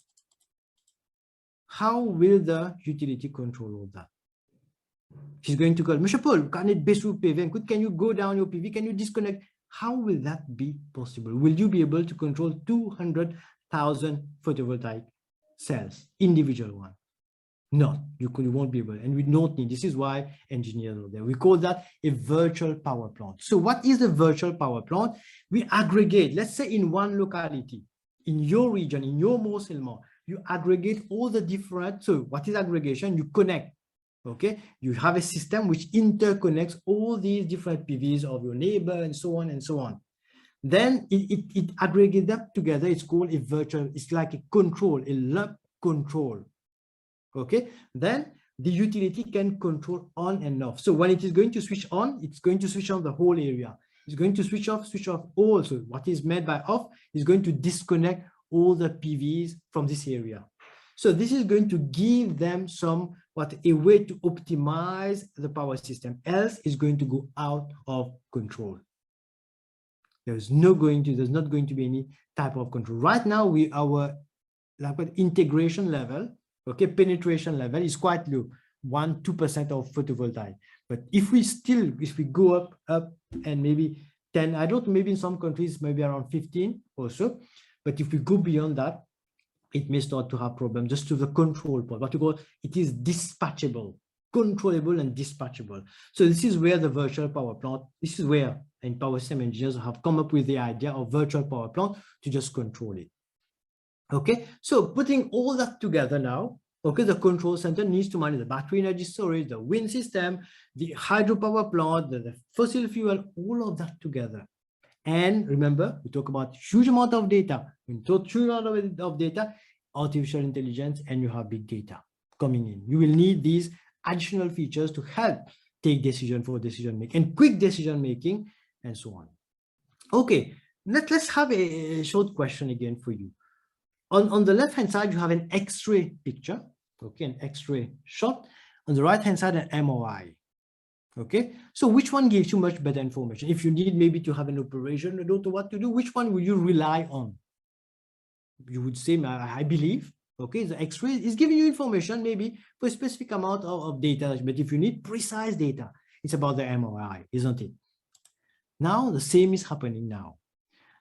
How will the utility control all that? She's going to call, Mr. Paul, can it be through PV? Can you go down your PV? Can you disconnect? How will that be possible? Will you be able to control 200,000 photovoltaic cells, individual one? No, you won't be able, and we don't need. This is why engineers are there. We call that a virtual power plant. So what is the virtual power plant? We aggregate, let's say in one locality, in your region, in your Mont-Salement, you aggregate all the different, so what is aggregation? You connect, okay? You have a system which interconnects all these different PVs of your neighbor and so on and so on. Then it aggregates them together. It's called a virtual, it's like a control, a lump control. Okay, then the utility can control on and off. So when it is going to switch on, it's going to switch on the whole area. It's going to switch off all. So what is meant by off is going to disconnect all the PVs from this area. So this is going to give them a way to optimize the power system. Else it's going to go out of control. There's not going to be any type of control. Right now, our integration level, okay, penetration level is quite low, 1-2% of photovoltaic. But if we go up and maybe 10, I don't know, maybe in some countries, maybe around 15 or so. But if we go beyond that, it may start to have problems just to the control part. What you call it is dispatchable, controllable and dispatchable. So this is where the virtual power plant, this is where and power system engineers have come up with the idea of virtual power plant to just control it. Okay, so putting all that together now, okay, the control center needs to manage the battery energy storage, the wind system, the hydropower plant, the fossil fuel, all of that together. And remember, we talk about huge amount of data. When you talk huge amount of data, artificial intelligence, and you have big data coming in. You will need these additional features to help take decision making and quick decision making and so on. Okay, let's have a short question again for you. On the left-hand side, you have an X-ray picture, okay, an X-ray shot. On the right-hand side, an MRI, okay? So which one gives you much better information? If you need maybe to have an operation, you don't know what to do, which one will you rely on? You would say, I believe, okay, the X-ray is giving you information maybe for a specific amount of data, but if you need precise data, it's about the MRI, isn't it? Now, the same is happening now.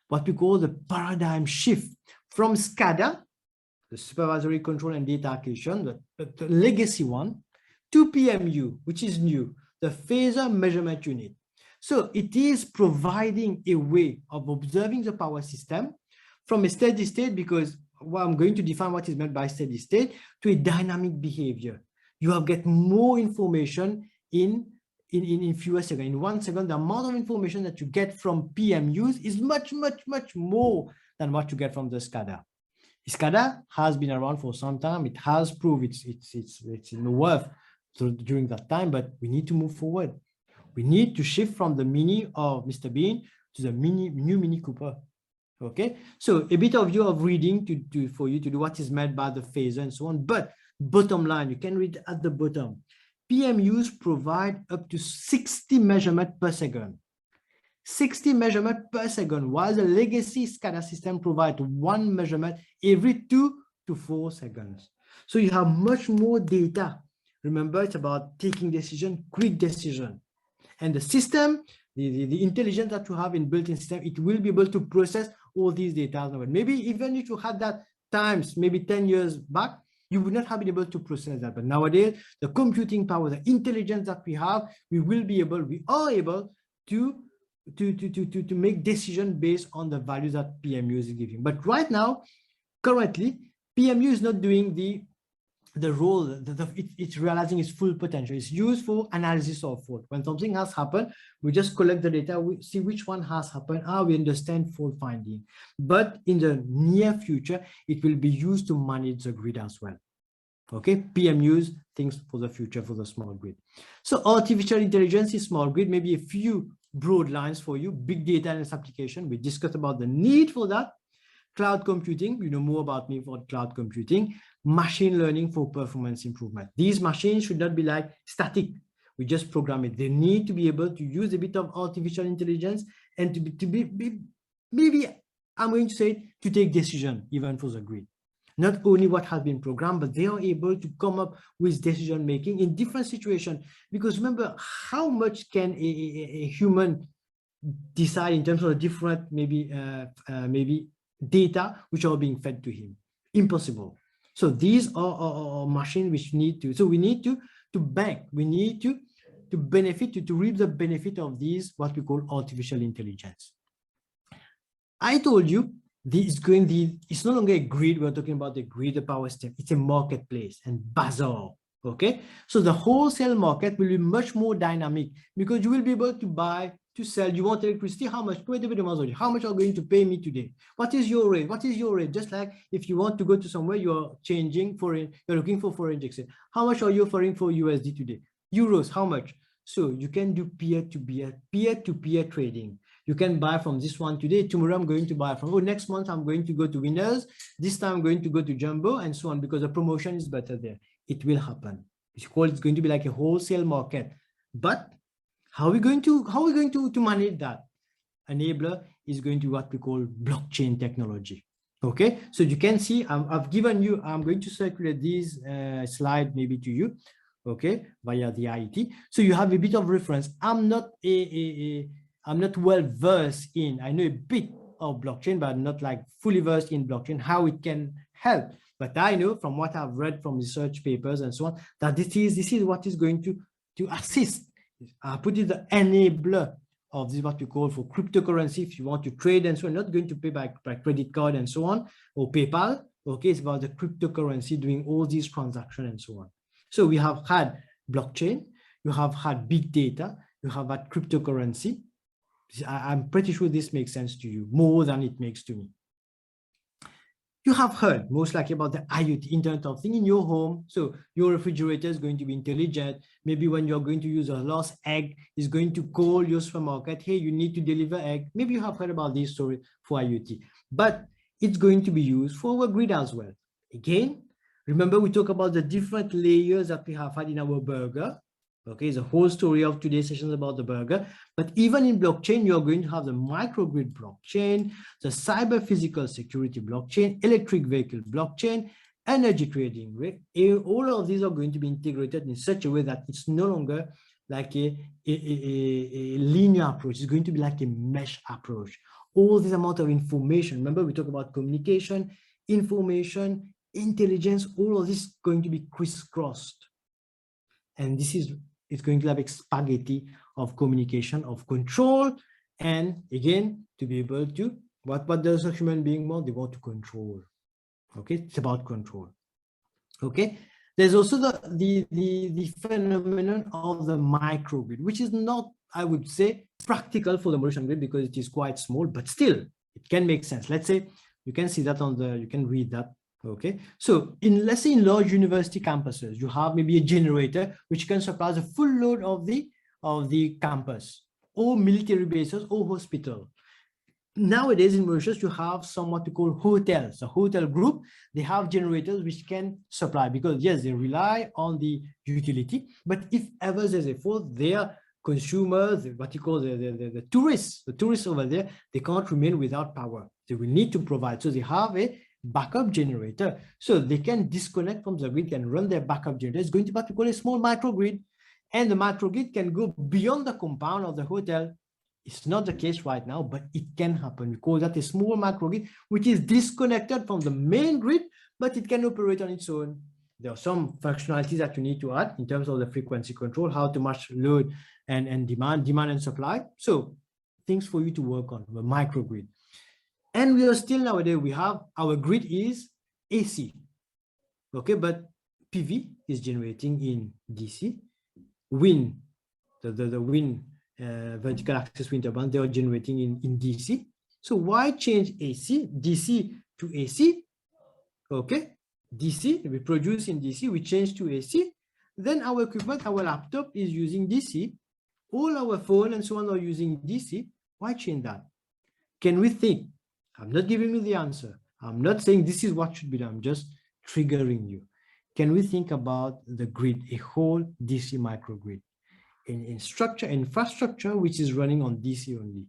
What we call the paradigm shift from SCADA, the supervisory control and data acquisition, the legacy one, to PMU, which is new, the phasor measurement unit. So it is providing a way of observing the power system from a steady state, because I'm going to define what is meant by steady state, to a dynamic behavior. You have get more information in fewer seconds. In 1 second, the amount of information that you get from PMUs is much, much, much more than what you get from the SCADA. SCADA has been around for some time. It has proved its worth during that time, but we need to move forward. We need to shift from the Mini of Mr. Bean to the new Mini Cooper. Okay, so a bit of reading for you to do what is meant by the phasor and so on. But bottom line, you can read at the bottom. PMUs provide up to 60 measurements per second. 60 measurements per second, while the legacy SCADA system provides 1 measurement every 2 to 4 seconds. So you have much more data. Remember, it's about taking decision, quick decision. And the system, the intelligence that you have in built-in system, it will be able to process all these data. Maybe even if you had that times, maybe 10 years back, you would not have been able to process that. But nowadays, the computing power, the intelligence that we have, we are able to make decisions based on the values that PMU is giving. But right now, currently, PMU is not doing the the role, it's realizing its full potential. It's used for analysis of fault. When something has happened, we just collect the data, we see which one has happened, we understand fault finding. But in the near future, it will be used to manage the grid as well. Okay, PMUs, things for the future for the smart grid. So artificial intelligence is smart grid, maybe a few broad lines for you. Big data and its application, we discussed about the need for that. Cloud computing, you know more about me for cloud computing. Machine learning for performance improvement. These machines should not be like static. We just program it. They need to be able to use a bit of artificial intelligence and to be maybe I'm going to say to take decision even for the grid. Not only what has been programmed, but they are able to come up with decision making in different situations. Because remember, how much can a human decide in terms of different maybe data which are being fed to him? Impossible. So these are machines which need to, so we need to bank, we need to benefit, to reap the benefit of these, what we call artificial intelligence. I told you, it's no longer a grid, we're talking about the grid, the power system, it's a marketplace and bazaar. Okay, so the wholesale market will be much more dynamic because you will be able to buy, to sell. You want electricity, how much? How much are you going to pay me today? What is your rate? What is your rate? Just like if you want to go to somewhere, you're changing foreign, you're looking for foreign exchange. How much are you offering for USD today? Euros, how much? So you can do peer-to-peer trading. You can buy from this one today, tomorrow I'm going to buy from, next month I'm going to go to Winners, this time I'm going to go to Jumbo, and so on, because the promotion is better there. It will happen. It's going to be like a wholesale market. But how are we going to manage that? Enabler is going to what we call blockchain technology. Okay, so you can see I've given you, I'm going to circulate these slide maybe to you, okay, via the IET. So you have a bit of reference. I'm not well versed in, I know a bit of blockchain, but not like fully versed in blockchain, how it can help. But I know from what I've read from research papers and so on, that this is what is going to assist. I put it the enabler of this, what we call for cryptocurrency. If you want to trade and so on, not going to pay by credit card and so on, or PayPal. Okay, it's about the cryptocurrency doing all these transactions and so on. So we have had blockchain, you have had big data, you have had cryptocurrency. I'm pretty sure this makes sense to you more than it makes to me. You have heard most likely about the IoT, Internet of Things, in your home. So your refrigerator is going to be intelligent. Maybe when you're going to use a lost egg, it's going to call your supermarket, hey, you need to deliver egg. Maybe you have heard about this story for IoT, but it's going to be used for our grid as well. Again, remember we talk about the different layers that we have had in our burger. Okay, the whole story of today's session is about the burger. But even in blockchain, you're going to have the microgrid blockchain, the cyber physical security blockchain, electric vehicle blockchain, energy trading. Right? All of these are going to be integrated in such a way that it's no longer like a linear approach. It's going to be like a mesh approach. All this amount of information. Remember, we talk about communication, information, intelligence, all of this is going to be crisscrossed. And this is, it's going to have a spaghetti of communication, of control, and again, to be able to, what does a human being want? They want to control. Okay, it's about control. Okay, there's also the phenomenon of the microgrid, which is not, I would say, practical for the Mauritian grid because it is quite small, but still, it can make sense. Let's say, you can see that on the, you can read that. Okay, so let's say in large university campuses, you have maybe a generator which can supply the full load of the campus, or military bases, or hospital. Nowadays in Mauritius, you have somewhat to call hotels. A hotel group, they have generators which can supply, because yes, they rely on the utility, but if ever there's a fault, their consumers, what you call the tourists over there, they can't remain without power. They will need to provide. So they have a backup generator, so they can disconnect from the grid and run their backup generator. It's going to be what we call a small microgrid, and the microgrid can go beyond the compound of the hotel. It's not the case right now, but it can happen. We call that a small microgrid, which is disconnected from the main grid, but it can operate on its own. There are some functionalities that you need to add in terms of the frequency control, how to match load and demand and supply. So things for you to work on, the microgrid. And we are still nowadays, we have our grid is AC. Okay, but PV is generating in DC. Wind, the wind vertical axis wind turbines, they are generating in DC. So why change DC to AC? Okay, DC, we produce in DC, we change to AC. Then our equipment, our laptop is using DC. All our phone and so on are using DC. Why change that? Can we think? I'm not giving you the answer. I'm not saying this is what should be done. I'm just triggering you. Can we think about the grid, a whole DC microgrid in structure, infrastructure, which is running on DC only?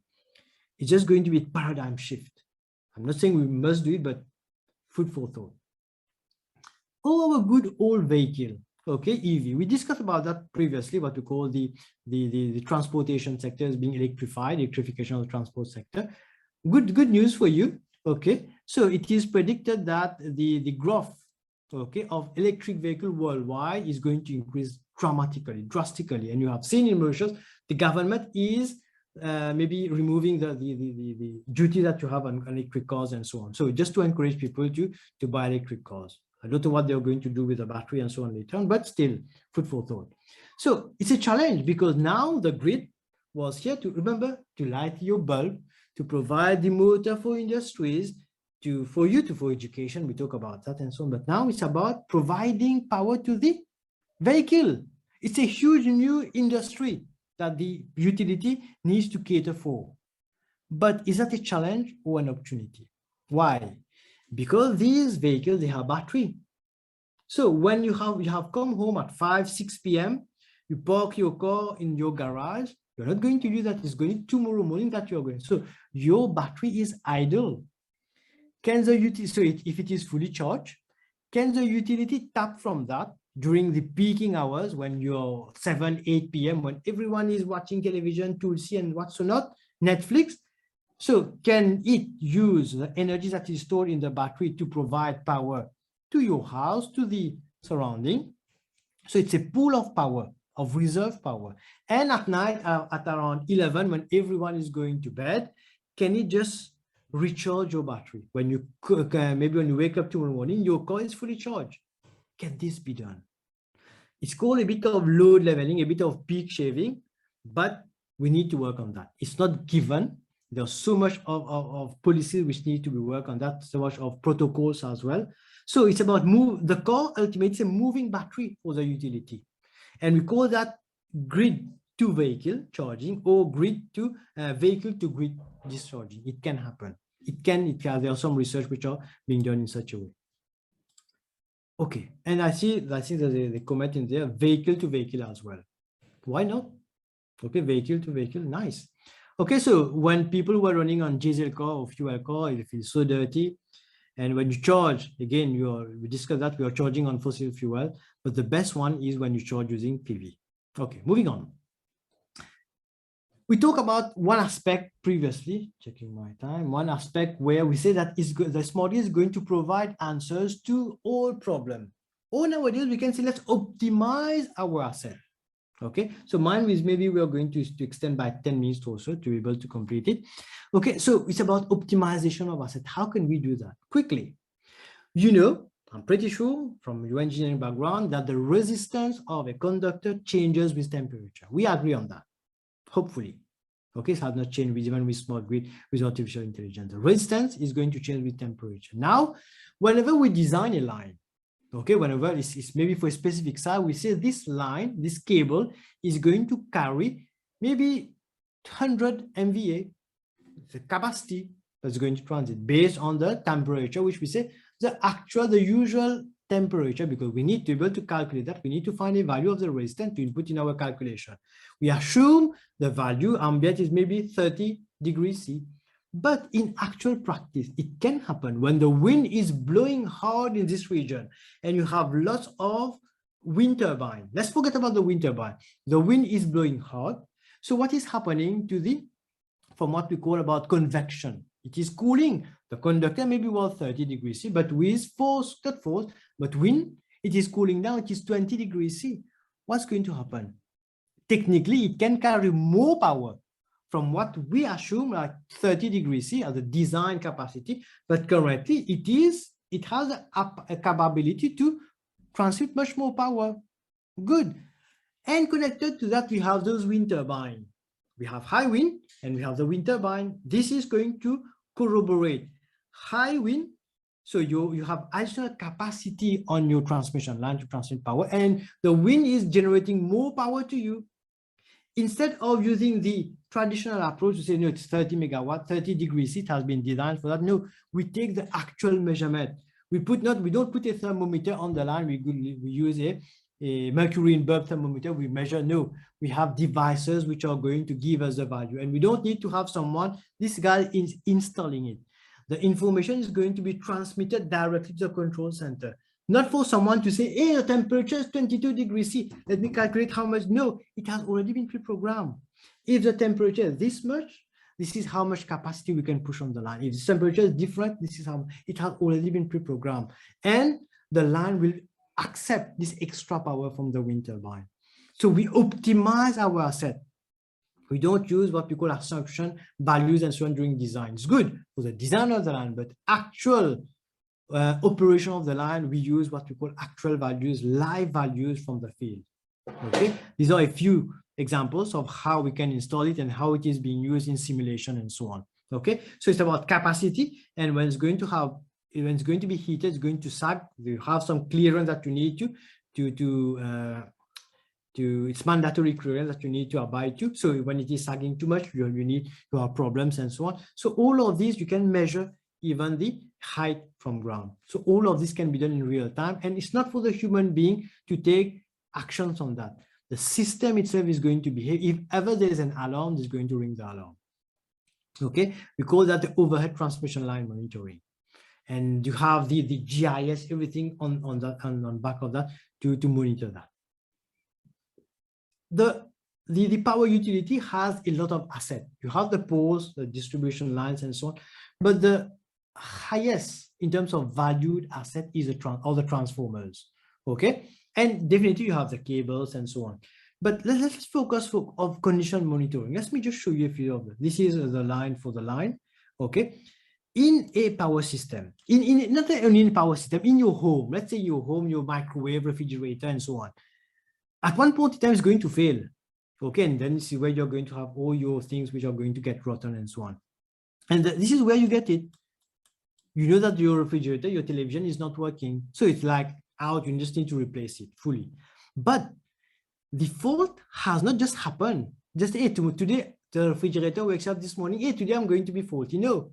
It's just going to be a paradigm shift. I'm not saying we must do it, but food for thought. Oh, our good old vehicle, okay, EV. We discussed about that previously, what we call the transportation sector is being electrified, electrification of the transport sector. Good news for you, okay. So it is predicted that the growth, okay, of electric vehicle worldwide is going to increase dramatically, drastically. And you have seen in Mauritius, the government is maybe removing the duty that you have on electric cars and so on. So just to encourage people to buy electric cars. I don't know what they're going to do with the battery and so on later on, but still food for thought. So it's a challenge because now the grid was here to, remember, to light your bulb, to provide the motor for industries, for education. We talk about that and so on, but now it's about providing power to the vehicle. It's a huge new industry that the utility needs to cater for. But is that a challenge or an opportunity? Why? Because these vehicles, they have battery. So when you have come home at 5, 6 p.m., you park your car in your garage, you're not going to do that. It's going tomorrow morning that you're going. So your battery is idle. Can the utility, so if it is fully charged, can the utility tap from that during the peaking hours when you're 7, 8 p.m., when everyone is watching television, Tulsi and what's not, Netflix? So can it use the energy that is stored in the battery to provide power to your house, to the surrounding? So it's a pool of power, of reserve power. And at night, at around 11, when everyone is going to bed, can it just recharge your battery? When you cook, maybe when you wake up tomorrow morning, your car is fully charged. Can this be done? It's called a bit of load leveling, a bit of peak shaving, but we need to work on that. It's not given. There's so much of policies which need to be worked on that, so much of protocols as well. So it's about the car ultimately, it's a moving battery for the utility. And we call that grid to vehicle charging or grid to vehicle to grid discharging. It can happen. There are some research which are being done in such a way. Okay, and I see there's a comment in there, vehicle to vehicle as well. Why not? Okay, vehicle to vehicle, nice. Okay, so when people were running on diesel car or fuel car, it feels so dirty. And when you charge, again, we discussed that we are charging on fossil fuel, but the best one is when you charge using PV. Okay, moving on. We talked about one aspect previously, checking my time, one aspect where we say that the smart grid is going to provide answers to all problems. Or nowadays, we can say, let's optimize our asset. Okay, so mine is maybe we are going to extend by 10 minutes or so to be able to complete it. Okay, so it's about optimization of asset. How can we do that quickly? You know, I'm pretty sure from your engineering background that the resistance of a conductor changes with temperature. We agree on that, hopefully. Okay, so it has not changed even with smart grid, with artificial intelligence. The resistance is going to change with temperature. Now, whenever we design a line, okay, whenever it's maybe for a specific site, we say this line, this cable is going to carry maybe 100 MVA, the capacity that's going to transit based on the temperature, which we say the usual temperature, because we need to be able to calculate that. We need to find a value of the resistance to input in our calculation. We assume the value ambient is maybe 30 degrees C. But in actual practice, it can happen when the wind is blowing hard in this region and you have lots of wind turbine. Let's forget about the wind turbine. The wind is blowing hard. So what is happening to from what we call about convection? It is cooling. The conductor maybe was 30 degrees C, but with force, but wind, it is cooling down. It is 20 degrees C. What's going to happen? Technically, it can carry more power from what we assume like 30 degrees C as a design capacity, but currently it has a capability to transmit much more power. Good. And connected to that, we have those wind turbine. We have high wind and we have the wind turbine. This is going to corroborate high wind. So you have additional capacity on your transmission line to transmit power, and the wind is generating more power to you. Instead of using the traditional approach to say, no, it's 30 megawatt, 30 degrees, it has been designed for that. No, we take the actual measurement. We don't put a thermometer on the line. We use a mercury in bulb thermometer. We measure. No, we have devices which are going to give us the value, and we don't need to have someone, this guy is installing it. The information is going to be transmitted directly to the control center. Not for someone to say, hey, the temperature is 22 degrees C. Let me calculate how much. No, it has already been pre-programmed. If the temperature is this much, this is how much capacity we can push on the line. If the temperature is different, this is how it has already been pre-programmed. And the line will accept this extra power from the wind turbine. So we optimize our asset. We don't use what we call assumption values and so on during design. It's good for the design of the line, but actual operation of the line, we use what we call actual values, live values from the field. Okay, these are a few examples of how we can install it and how it is being used in simulation and so on. Okay, so it's about capacity, and when it's going to be heated, it's going to sag. You have some clearance that you need it's mandatory clearance that you need to abide to. So when it is sagging too much, you have problems and so on. So all of these you can measure, even the height from ground. So all of this can be done in real time, and it's not for the human being to take actions on that. The system itself is going to behave. If ever there is an alarm, it's going to ring the alarm. Okay, we call that the overhead transmission line monitoring. And you have the GIS, everything on back of that to monitor that. The power utility has a lot of assets. You have the poles, the distribution lines, and so on. But the highest in terms of valued asset is the transformers. Okay, and definitely you have the cables and so on. But let's focus on condition monitoring. Let me just show you a few of them. This is the line for the line. Okay, in a power system, not only in power system, in your home, let's say your home, your microwave, refrigerator, and so on. At one point in time, it's going to fail. Okay, and then this is where you're going to have all your things which are going to get rotten and so on. And this is where you get it. You know that your refrigerator, your television is not working. So it's like out, you just need to replace it fully. But the fault has not just happened. Just, hey, today, the refrigerator wakes up this morning, hey, today I'm going to be faulty. No,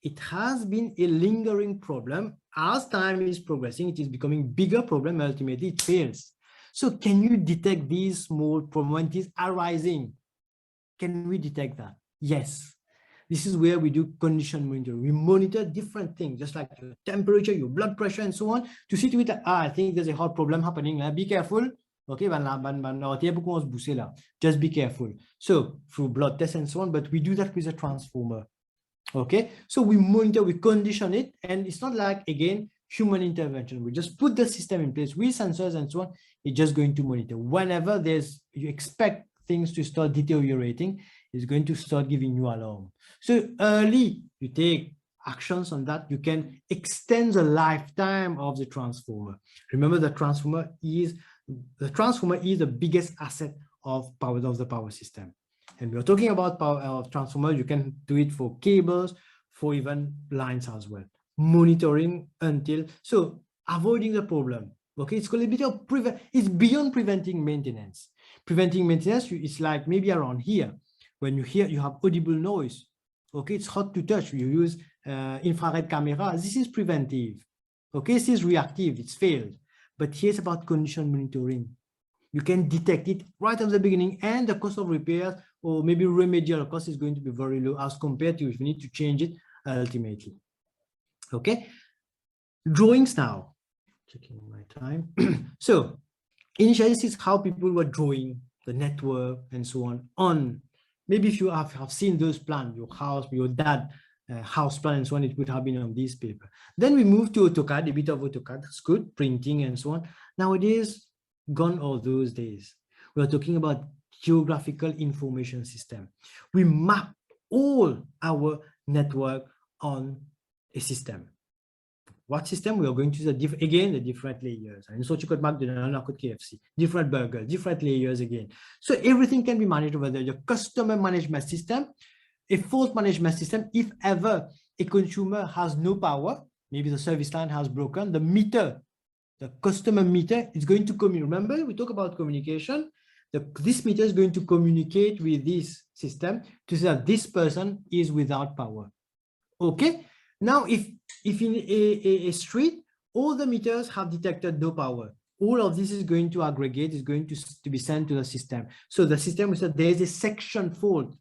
it has been a lingering problem. As time is progressing, it is becoming bigger problem. Ultimately, it fails. So can you detect these small problems when it is arising? Can we detect that? Yes. This is where we do condition monitoring. We monitor different things, just like your temperature, your blood pressure, and so on, to see to it that, I think there's a hot problem happening. Be careful. Okay, just be careful. So through blood tests and so on, but we do that with a transformer. Okay, so we monitor, we condition it, and it's not like, again, human intervention. We just put the system in place with sensors and so on. It's just going to monitor. Whenever you expect things to start deteriorating, it's going to start giving you alarm. So early, you take actions on that. You can extend the lifetime of the transformer. Remember, the transformer is the biggest asset of the power system. And we're talking about power of transformers. You can do it for cables, for even lines as well. Monitoring so avoiding the problem. Okay, it's called a bit of it's beyond preventing maintenance. Preventing maintenance is like maybe around here, when you have audible noise. Okay, it's hot to touch. You use infrared camera. This is preventive. Okay, this is reactive. It's failed. But here's about condition monitoring. You can detect it right at the beginning, and the cost of repairs or maybe remedial cost is going to be very low as compared to if you need to change it ultimately. Okay, drawings now. Checking my time. So initially, this is how people were drawing the network and so on. Maybe if you have seen those plans, your house, your dad house plan and so on, it would have been on this paper. Then we moved to AutoCAD, a bit of AutoCAD, that's good, printing and so on. Nowadays, gone all those days. We're talking about geographical information system. We map all our network on a system. What system? We are going to use again the different layers. And so you mark the KFC, different burgers, different layers again. So everything can be managed over there. Your customer management system, a fault management system. If ever a consumer has no power, maybe the service line has broken, the meter, the customer meter is going to communicate. Remember, we talk about communication. This meter is going to communicate with this system to say that this person is without power. Okay. Now, if in a street, all the meters have detected no power, all of this is going to aggregate, is going to be sent to the system. So the system will say there is a section fault.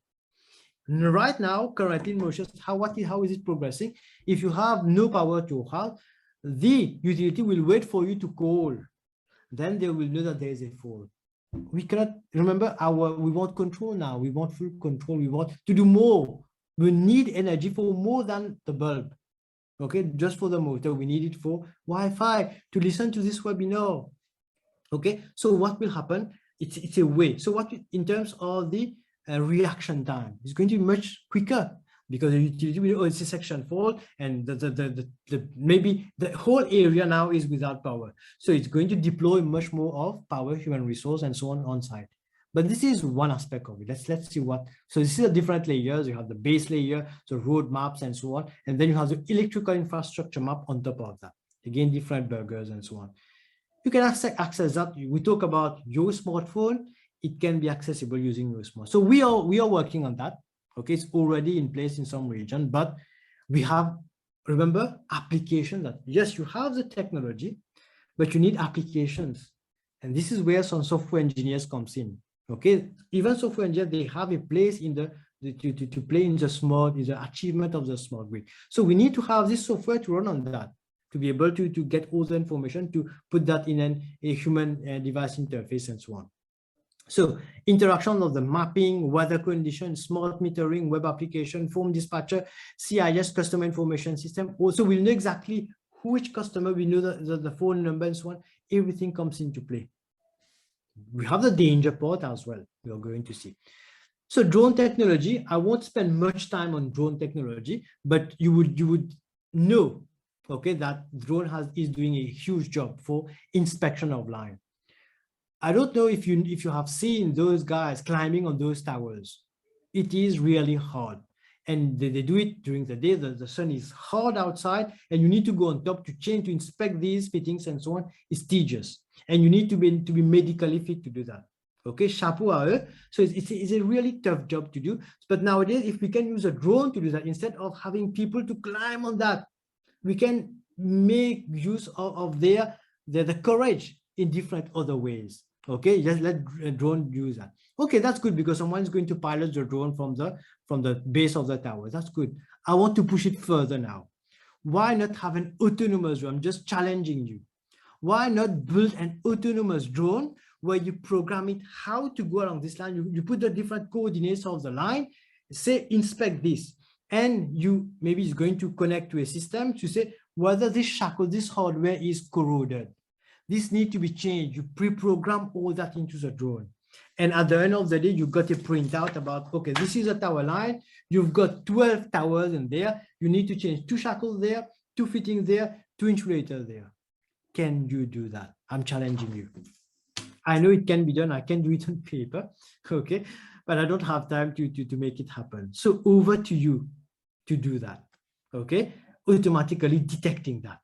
Right now, currently in Mauritius, how is it progressing? If you have no power to your house, the utility will wait for you to call. Then they will know that there is a fault. We cannot remember we want control now. We want full control. We want to do more. We need energy for more than the bulb. Okay, just for the motor, we need it for Wi-Fi to listen to this webinar. Okay, so what will happen? It's a way. So what in terms of the reaction time, it's going to be much quicker because the utility will, it's a section fault, and maybe the whole area now is without power. So it's going to deploy much more of power, human resource, and so on site. But this is one aspect of it. Let's see what. So this is the different layers. You have the base layer, so road maps and so on, and then you have the electrical infrastructure map on top of that. Again, different burgers and so on. You can access that. We talk about your smartphone. It can be accessible using your smartphone. So we are working on that. Okay, it's already in place in some region, but we have, remember, application that yes, you have the technology, but you need applications, and this is where some software engineers comes in. Okay, even software engineers, they have a place in to play in the achievement of the smart grid. So we need to have this software to run on that, to be able to get all the information, to put that in a human device interface and so on. So interaction of the mapping, weather condition, smart metering, web application, phone dispatcher, CIS, customer information system. Also, we'll know exactly which customer, we know the phone number and so on. Everything comes into play. We have the danger part as well, we are going to see. So drone technology, I won't spend much time on drone technology, but you would know, okay, that drone is doing a huge job for inspection of line. I don't know if you have seen those guys climbing on those towers. It is really hard. And they do it during the day. The sun is hard outside, and you need to go on top to change, to inspect these fittings and so on. It's tedious. And you need to be medically fit to do that. Okay, chapeau à eux. So it's a really tough job to do. But nowadays, if we can use a drone to do that, instead of having people to climb on that, we can make use of the courage in different other ways. Okay, just let a drone use that. Okay, that's good because someone is going to pilot the drone from the base of the tower. That's good. I want to push it further now. Why not have an autonomous drone? I'm just challenging you. Why not build an autonomous drone where you program it how to go along this line? You put the different coordinates of the line, say inspect this, and you maybe it's going to connect to a system to say whether this shackle, this hardware is corroded. This needs to be changed. You pre-program all that into the drone. And at the end of the day, you got a printout about, okay, this is a tower line. You've got 12 towers in there. You need to change 2 shackles there, 2 fittings there, 2 insulators there. Can you do that? I'm challenging you. I know it can be done. I can do it on paper, okay? But I don't have time to make it happen. So over to you to do that, okay? Automatically detecting that.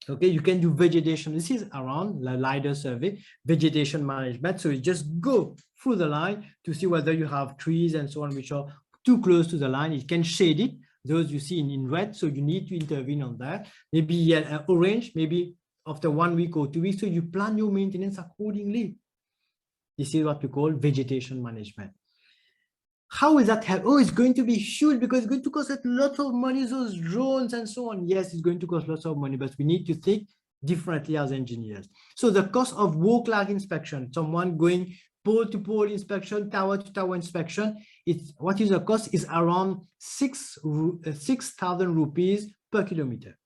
Okay, you can do vegetation. This is around the LiDAR survey, vegetation management. So you just go through the line to see whether you have trees and so on, which are too close to the line. It can shade it, those you see in red. So you need to intervene on that. Maybe orange, maybe after 1 week or 2 weeks. So you plan your maintenance accordingly. This is what we call vegetation management. How will that help? Oh, it's going to be huge because it's going to cost a lot of money, those drones and so on. Yes, it's going to cost lots of money, but we need to think differently as engineers. So the cost of walk-lag inspection, someone going pole-to-pole inspection, tower-to-tower inspection, what is the cost is around 6,000 rupees per kilometer.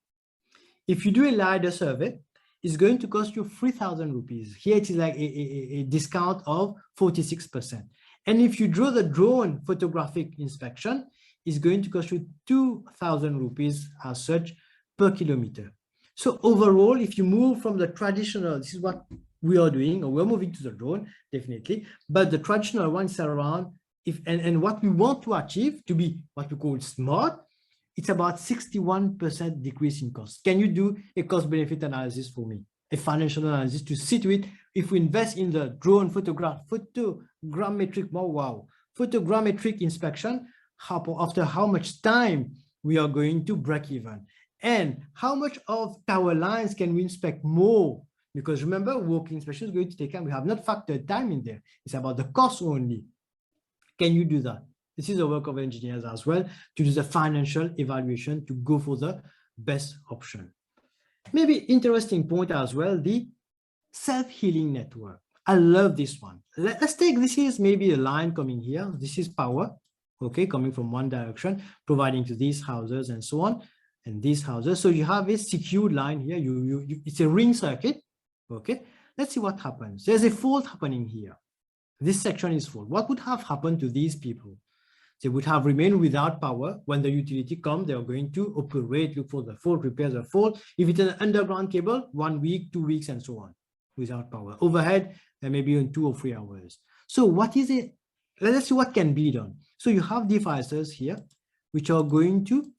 If you do a LiDAR survey, it's going to cost you 3,000 rupees. Here it is like a discount of 46%. And if you draw the drone photographic inspection, it's going to cost you 2,000 rupees as such per kilometer. So overall, if you move from the traditional, this is what we are doing, or we're moving to the drone, definitely, but the traditional one is around, and what we want to achieve to be what we call smart, it's about 61% decrease in cost. Can you do a cost benefit analysis for me? A financial analysis to see to it, if we invest in the drone photogrammetric, wow, photogrammetric inspection, after how much time we are going to break even, and how much of tower lines can we inspect more? Because remember, walking inspection is going to take time. We have not factored time in there. It's about the cost only. Can you do that? This is the work of engineers as well, to do the financial evaluation to go for the best option. Maybe interesting point as well, the self-healing network. I love this one. Let's take, this is maybe a line coming here. This is power, okay, coming from one direction, providing to these houses and so on, and these houses. So you have a secured line here. It's a ring circuit, okay. Let's see what happens. There's a fault happening here. This section is full. What would have happened to these people? They would have remained without power. When the utility comes, they are going to operate, look for the fault, repair the fault. If it's an underground cable, 1 week, 2 weeks, and so on, without power. Overhead, maybe in 2 or 3 hours. So what is it? Let's see what can be done. So you have devices here, which are going to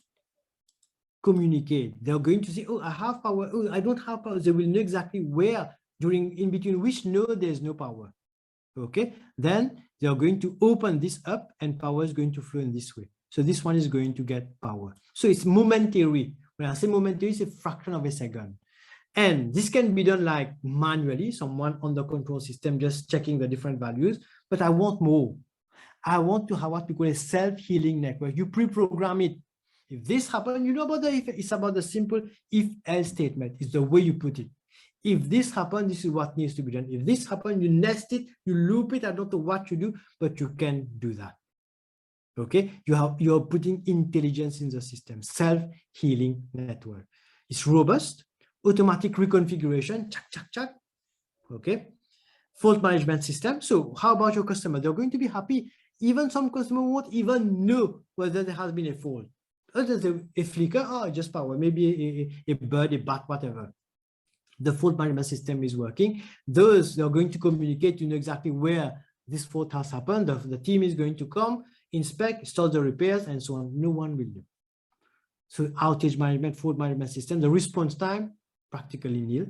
communicate. They're going to say, oh, I have power. Oh, I don't have power. They will know exactly where, in between which node there's no power. Okay, then they are going to open this up and power is going to flow in this way. So this one is going to get power. So it's momentary. When I say momentary, it's a fraction of a second. And this can be done like manually, someone on the control system just checking the different values, but I want more. I want to have what we call a self-healing network. You pre-program it. If this happens, you know about it's about the simple if-else statement. It's the way you put it. If this happens, this is what needs to be done. If this happens, you nest it, you loop it. I don't know what you do, but you can do that. Okay, you're putting intelligence in the system. Self-healing network. It's robust, automatic reconfiguration. Check, check, check. Okay, fault management system. So how about your customer? They're going to be happy. Even some customer won't even know whether there has been a fault. There's a flicker, oh, just power, maybe a bird, a bat, whatever. The fault management system is working. Those are going to communicate to know exactly where this fault has happened. The team is going to come, inspect, start the repairs, and so on. No one will know. So outage management, fault management system, the response time, practically nil.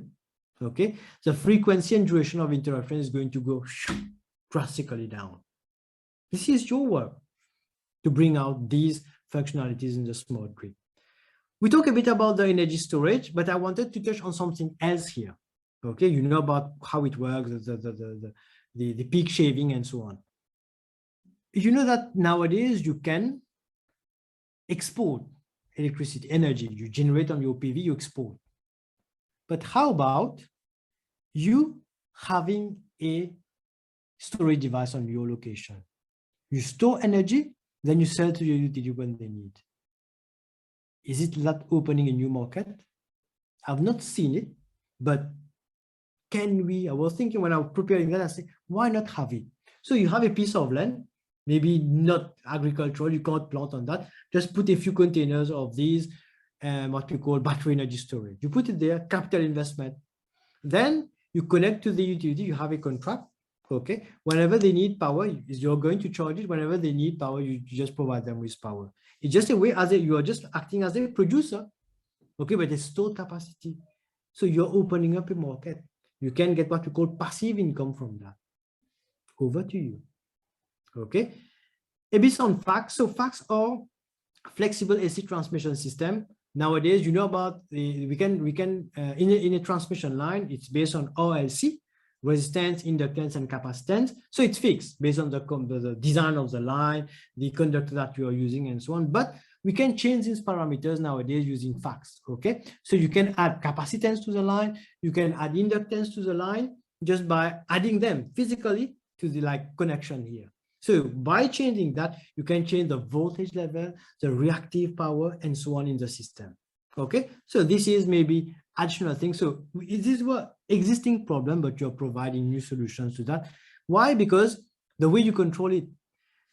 Okay. The frequency and duration of interruption is going to go drastically down. This is your work to bring out these functionalities in the smart grid. We talk a bit about the energy storage, but I wanted to touch on something else here. Okay, you know about how it works, the peak shaving and so on. You know that nowadays you can export electricity, energy, you generate on your PV, you export. But how about you having a storage device on your location? You store energy, then you sell to your utility when they need. Is it that opening a new market? I've not seen it, but can we? I was thinking when I was preparing that, I said, why not have it? So you have a piece of land, maybe not agricultural, you can't plant on that. Just put a few containers of these, what we call battery energy storage. You put it there, capital investment. Then you connect to the utility, you have a contract. Okay, whenever they need power, you're going to charge it. Whenever they need power, you just provide them with power. It's just a way you are just acting as a producer. Okay, but it's stored capacity. So you're opening up a market. You can get what we call passive income from that. Over to you. Okay, a bit on facts. So facts are flexible AC transmission system. Nowadays, you know about we can in a transmission line, it's based on RLC. Resistance, inductance, and capacitance. So it's fixed based on the design of the line, the conductor that you are using, and so on. But we can change these parameters nowadays using facts. Okay, so you can add capacitance to the line, you can add inductance to the line just by adding them physically to the connection here. So by changing that, you can change the voltage level, the reactive power, and so on in the system. Okay, so this is maybe additional thing. So this was existing problem, but you're providing new solutions to that. Why? Because the way you control it,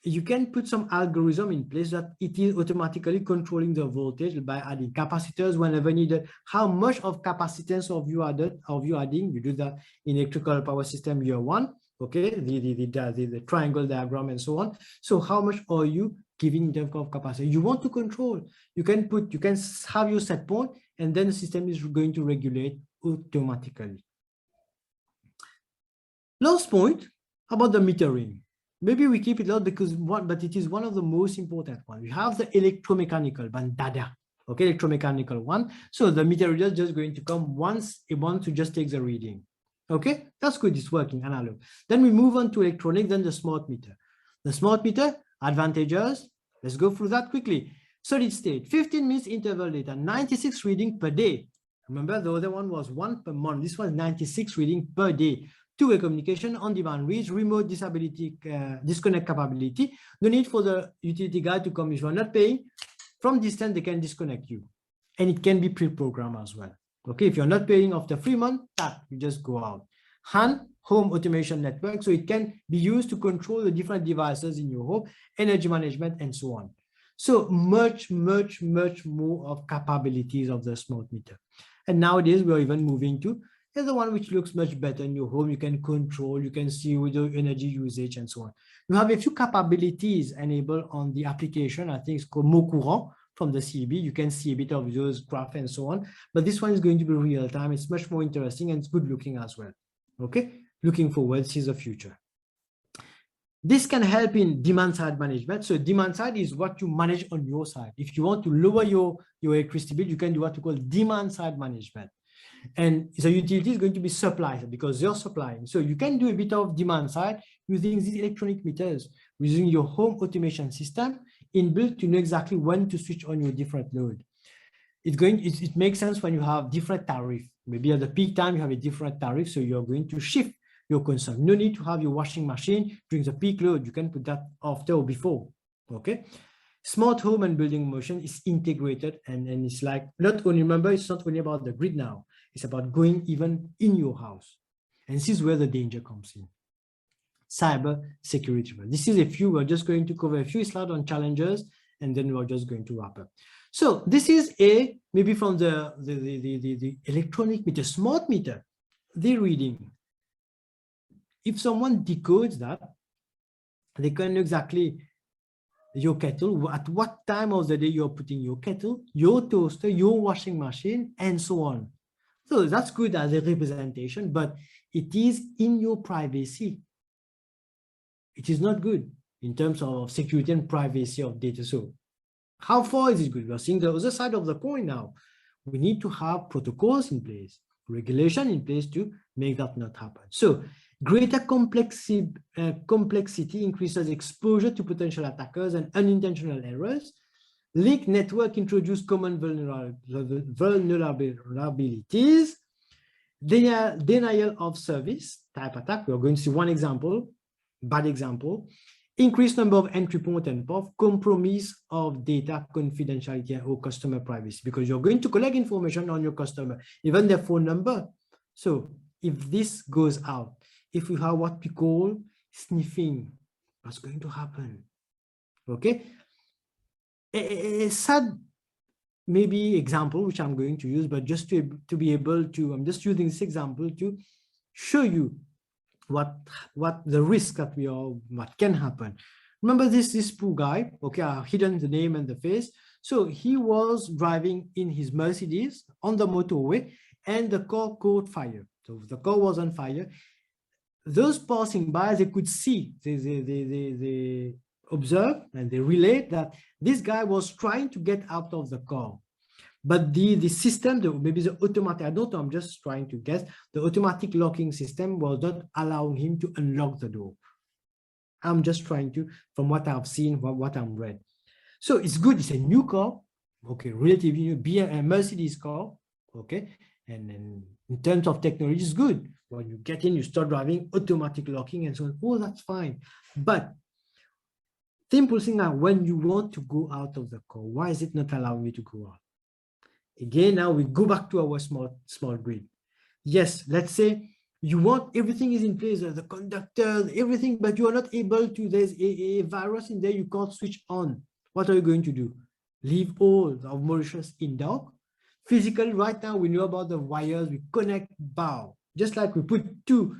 you can put some algorithm in place that it is automatically controlling the voltage by adding capacitors whenever needed. How much of capacitance of you adding? You do that in electrical power system year 1. Okay, the triangle diagram and so on. So how much are you giving in terms of capacity? You want to control. You can have your set point, and then the system is going to regulate automatically. Last point about the metering. Maybe we keep it out because but it is one of the most important ones. We have the electromechanical bandada. Okay, electromechanical one. So the meter reader is just going to come once a month to just take the reading. Okay, that's good. It's working analog. Then we move on to electronic, then the smart meter. The smart meter advantages. Let's go through that quickly. Solid state, 15 minutes interval data, 96 reading per day. Remember, the other one was 1 per month. This was 96 reading per day. Two-way communication, on-demand reach, remote disability disconnect capability. No need for the utility guy to come. If you're not paying, from distance they can disconnect you, and it can be pre-programmed as well. Okay, if you're not paying after 3 months, you just go out. HAN, home automation network, so it can be used to control the different devices in your home, energy management, and so on. So much more of capabilities of the smart meter. And nowadays we are even moving to the one which looks much better in your home. You can control, you can see with your energy usage and so on. You have a few capabilities enabled on the application. I think it's called Mot Courant from the CB. You can see a bit of those graphs and so on, but this one is going to be real time. It's much more interesting and it's good looking as well. Okay, looking forward, this is the future. This can help in demand side management. So demand side is what you manage on your side. If you want to lower your electricity bill, you can do what we call demand side management. And the utility is going to be supply because they're supplying. So you can do a bit of demand side using these electronic meters, using your home automation system inbuilt to know exactly when to switch on your different load. It makes sense when you have different tariff. Maybe at the peak time, you have a different tariff. So you're going to shift your consumption. No need to have your washing machine during the peak load. You can put that after or before. Okay. Smart home and building motion is integrated, and it's like not only, remember, it's not only about the grid now. It's about going even in your house. And this is where the danger comes in. Cyber security. This is a few, we're just going to cover a few slides on challenges, and then we're just going to wrap up. So this is maybe from the electronic meter, smart meter, the reading. If someone decodes that, they can know exactly your kettle, at what time of the day you're putting your kettle, your toaster, your washing machine, and so on. So that's good as a representation, but it is in your privacy. It is not good in terms of security and privacy of data. So how far is it good? We're seeing the other side of the coin now. We need to have protocols in place, regulation in place to make that not happen. So greater complexity increases exposure to potential attackers and unintentional errors. Link network introduce common vulnerabilities. Denial of service type attack. We're going to see one example, bad example. Increased number of entry point and path, compromise of data confidentiality or customer privacy, because you're going to collect information on your customer, even their phone number. So if this goes out, if we have what we call sniffing, what's going to happen? Okay. A sad maybe example, which I'm going to use, but just to be able to, I'm just using this example to show you what the risk that what can happen. Remember this poor guy, okay, I've hidden the name and the face. So he was driving in his Mercedes on the motorway and the car caught fire. So the car was on fire. Those passing by, they could see, they observe and they relate that this guy was trying to get out of the car. But the system, maybe the automatic, I don't know, I'm just trying to guess, the automatic locking system was not allowing him to unlock the door. I'm just trying to, from what I've seen, what I've read. So it's good, it's a new car, okay, relatively new, be a Mercedes car, okay, and then in terms of technology, it's good. When you get in, you start driving, automatic locking and so on, oh, that's fine. But simple thing now, when you want to go out of the car, why is it not allowing you to go out? Again, now we go back to our smart grid. Yes, let's say You want everything is in place, the conductors, everything, but you are not able to, there's a virus in there, you can't switch on. What are you going to do? Leave all of Mauritius in dark? Physically, right now, we know about the wires, we connect bow. Just like we put two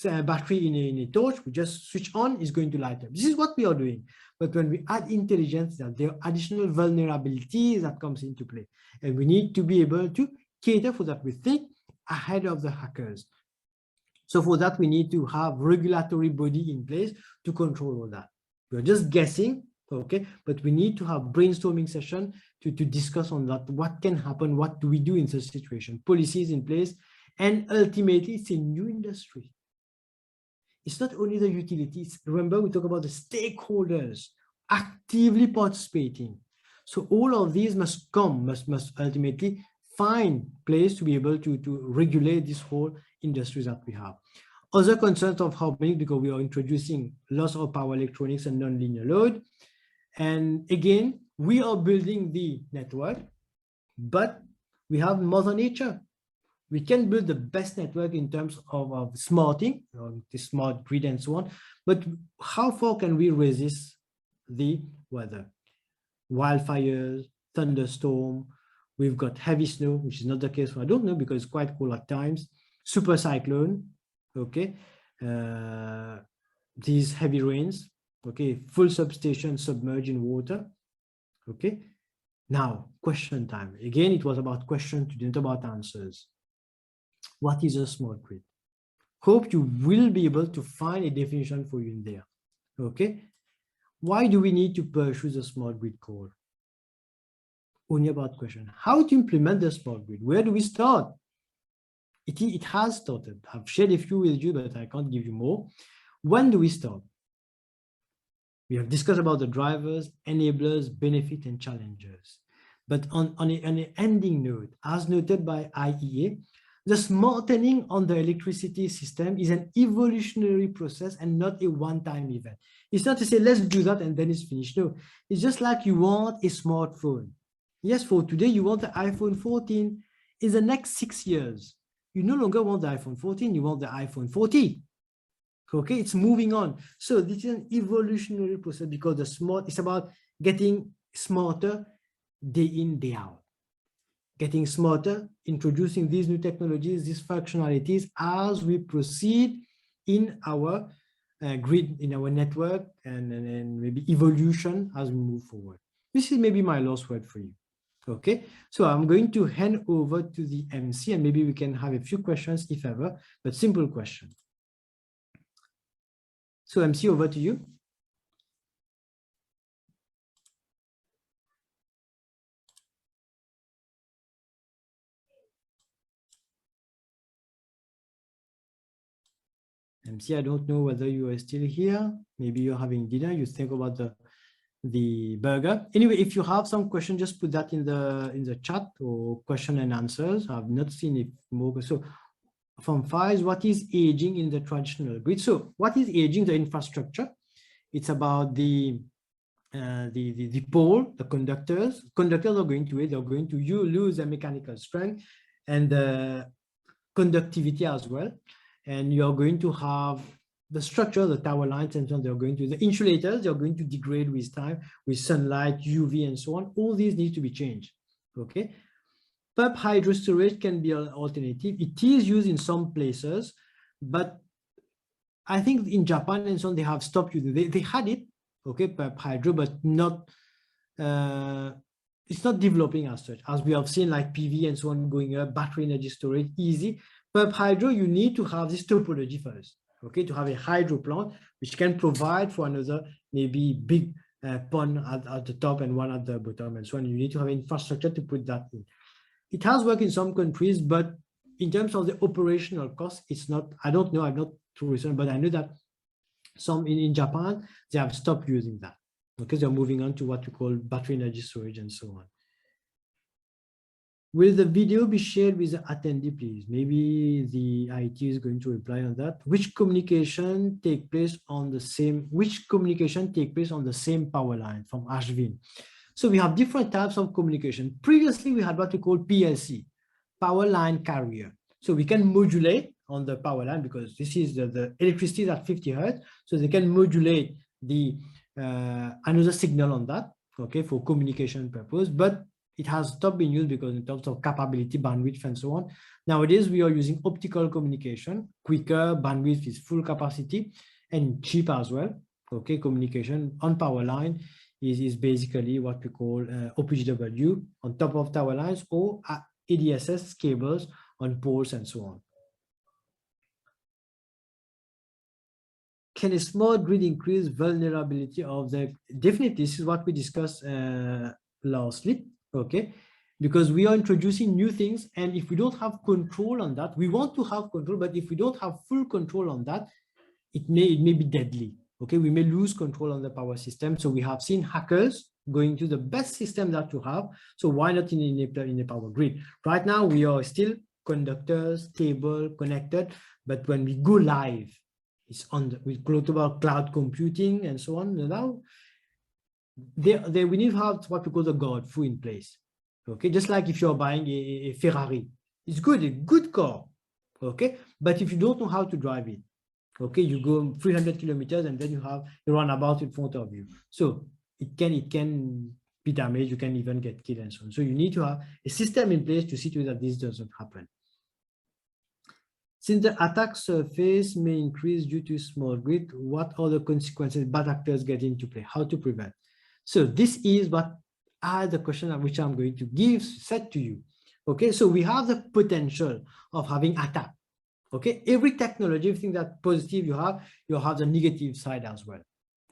battery in a torch, we just switch on, it's going to light up. This is what we are doing. But when we add intelligence, there are additional vulnerabilities that comes into play. And we need to be able to cater for that. We think ahead of the hackers. So for that, we need to have regulatory body in place to control all that. We're just guessing, okay, but we need to have brainstorming session to discuss on that. What can happen? What do we do in such situation? Policies in place, and ultimately, it's a new industry. It's not only the utilities. Remember, we talk about the stakeholders actively participating. So all of these must ultimately find place to be able to regulate this whole industries that we have. Other concerns of how many, because we are introducing loss of power electronics and non-linear load. And again, we are building the network, but we have Mother Nature. We can build the best network in terms of smarting, the smart grid and so on, but how far can we resist the weather? Wildfires, thunderstorm, we've got heavy snow, which is not the case for, I don't know, because it's quite cold at times, super cyclone, okay, these heavy rains, okay, full substation submerged in water, okay. Now, question time. Again, it was about questions, not about answers. What is a smart grid? Hope you will be able to find a definition for you in there. Okay. Why do we need to pursue the smart grid core? Only about question. How to implement the smart grid? Where do we start? It has started. I've shared a few with you, but I can't give you more. When do we start? We have discussed about the drivers, enablers, benefit, and challengers. But on an ending note, as noted by IEA, the smartening on the electricity system is an evolutionary process and not a one-time event. It's not to say, let's do that and then it's finished. No, it's just like you want a smartphone. Yes, for today, you want the iPhone 14. In the next 6 years, you no longer want the iPhone 14, you want the iPhone 40. Okay, it's moving on. So this is an evolutionary process because it's about getting smarter day in, day out. Getting smarter, introducing these new technologies, these functionalities as we proceed in our grid, in our network, and maybe evolution as we move forward. This is maybe my last word for you. Okay, so I'm going to hand over to the MC and maybe we can have a few questions if ever, but simple question. So MC, over to you. MC, I don't know whether you are still here. Maybe you're having dinner. You think about the burger. Anyway, if you have some question, just put that in the chat or question and answers. I've not seen it more. So from Faiz, what is aging in the traditional grid? So what is aging? The infrastructure. It's about the pole, the conductors. Conductors are going to age. They're going to lose their mechanical strength and the conductivity as well. And you're going to have the structure, the tower lines, and so on. They're going to, the insulators, they're going to degrade with time, with sunlight, UV, and so on. All these need to be changed. Okay. Pump hydro storage can be an alternative. It is used in some places, but I think in Japan and so on, they have stopped using it. They had it, okay, pump hydro, but not, it's not developing as such. As we have seen, like PV and so on going up, battery energy storage, easy. Pump hydro, you need to have this topology first, okay, to have a hydro plant which can provide for another maybe big pond at the top and one at the bottom and so on. You need to have infrastructure to put that in. It has worked in some countries, but in terms of the operational cost, it's not, I don't know, I'm not too recent, but I know that some in Japan, they have stopped using that because they're moving on to what we call battery energy storage and so on. Will the video be shared with the attendee, please? Maybe the IT is going to reply on that. Which communication take place on the same power line from Ashvin? So we have different types of communication. Previously, we had what we call PLC, power line carrier. So we can modulate, on the power line, because this is the electricity is at 50 hertz. So they can modulate the another signal on that, okay, for communication purpose, but it has stopped being used because in terms of capability, bandwidth, and so on. Nowadays, we are using optical communication, quicker, bandwidth is full capacity, and cheap as well. Okay, communication on power line is basically what we call OPGW on top of tower lines, or ADSS cables on poles and so on. Can a smart grid increase vulnerability of the? Definitely, this is what we discussed lastly, okay? Because we are introducing new things, and if we don't have control on that, we want to have control, but if we don't have full control on that, it may be deadly, okay? We may lose control on the power system. So we have seen hackers going to the best system that you have. So why not in a power grid? Right now, we are still conductors, cable, connected, but when we go live, it's on with global cloud computing and so on. Now, we need to have what we call the guard through in place. Okay, just like if you're buying a Ferrari, it's good, a good car. Okay, but if you don't know how to drive it, okay, you go 300 kilometers and then you run about in front of you. So it can be damaged. You can even get killed and so on. So you need to have a system in place to see to it that this doesn't happen. Since the attack surface may increase due to small grid, what other consequences bad actors get into play? How to prevent? So this is what are the question which I'm going to set to you. Okay, so we have the potential of having attack. Okay, every technology, everything that positive you have the negative side as well.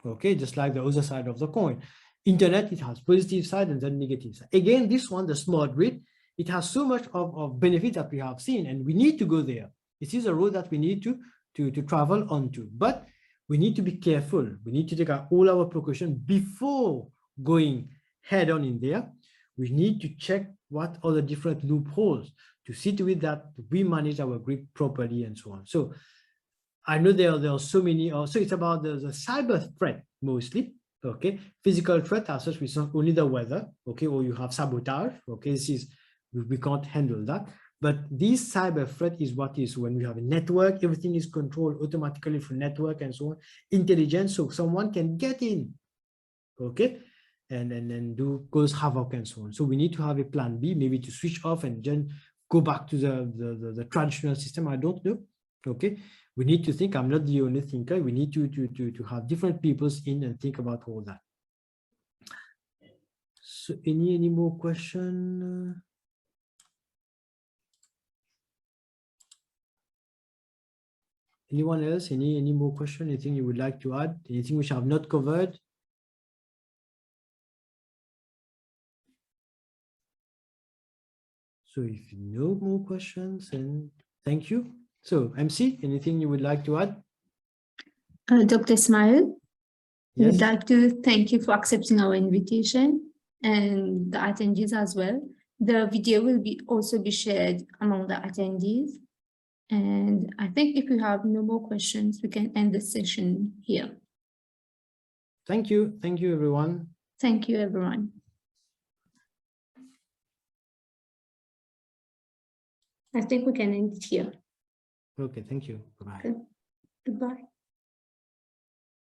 Okay, just like the other side of the coin. Internet, it has positive side and then negative side. Again, this one, the smart grid, it has so much of benefit that we have seen, and we need to go there. This is a road that we need to travel onto, but we need to be careful. We need to take all our precautions before going head on in there. We need to check what are the different loopholes to see to it that we manage our grid properly and so on. So I know there are so many, so it's about the cyber threat mostly, okay? Physical threat as such, it's not only the weather, okay? Or you have sabotage, okay? This is, we can't handle that. But this cyber threat is what is when we have a network, everything is controlled automatically through network and so on, intelligence, so someone can get in, okay? And cause havoc and so on. So we need to have a plan B, maybe to switch off and then go back to the traditional system. I don't know, okay? We need to think, I'm not the only thinker. We need to have different peoples in and think about all that. So any more question? Anyone else? Any more question? Anything you would like to add? Anything which I have not covered? So if no more questions, then thank you. So MC, anything you would like to add? Dr. Ismael, Yes. we'd like to thank you for accepting our invitation and the attendees as well. The video will also be shared among the attendees. And I think if you have no more questions, we can end the session here. Thank you. Thank you, everyone. Thank you, everyone. I think we can end it here. Okay, thank you. Bye-bye. Okay. Goodbye.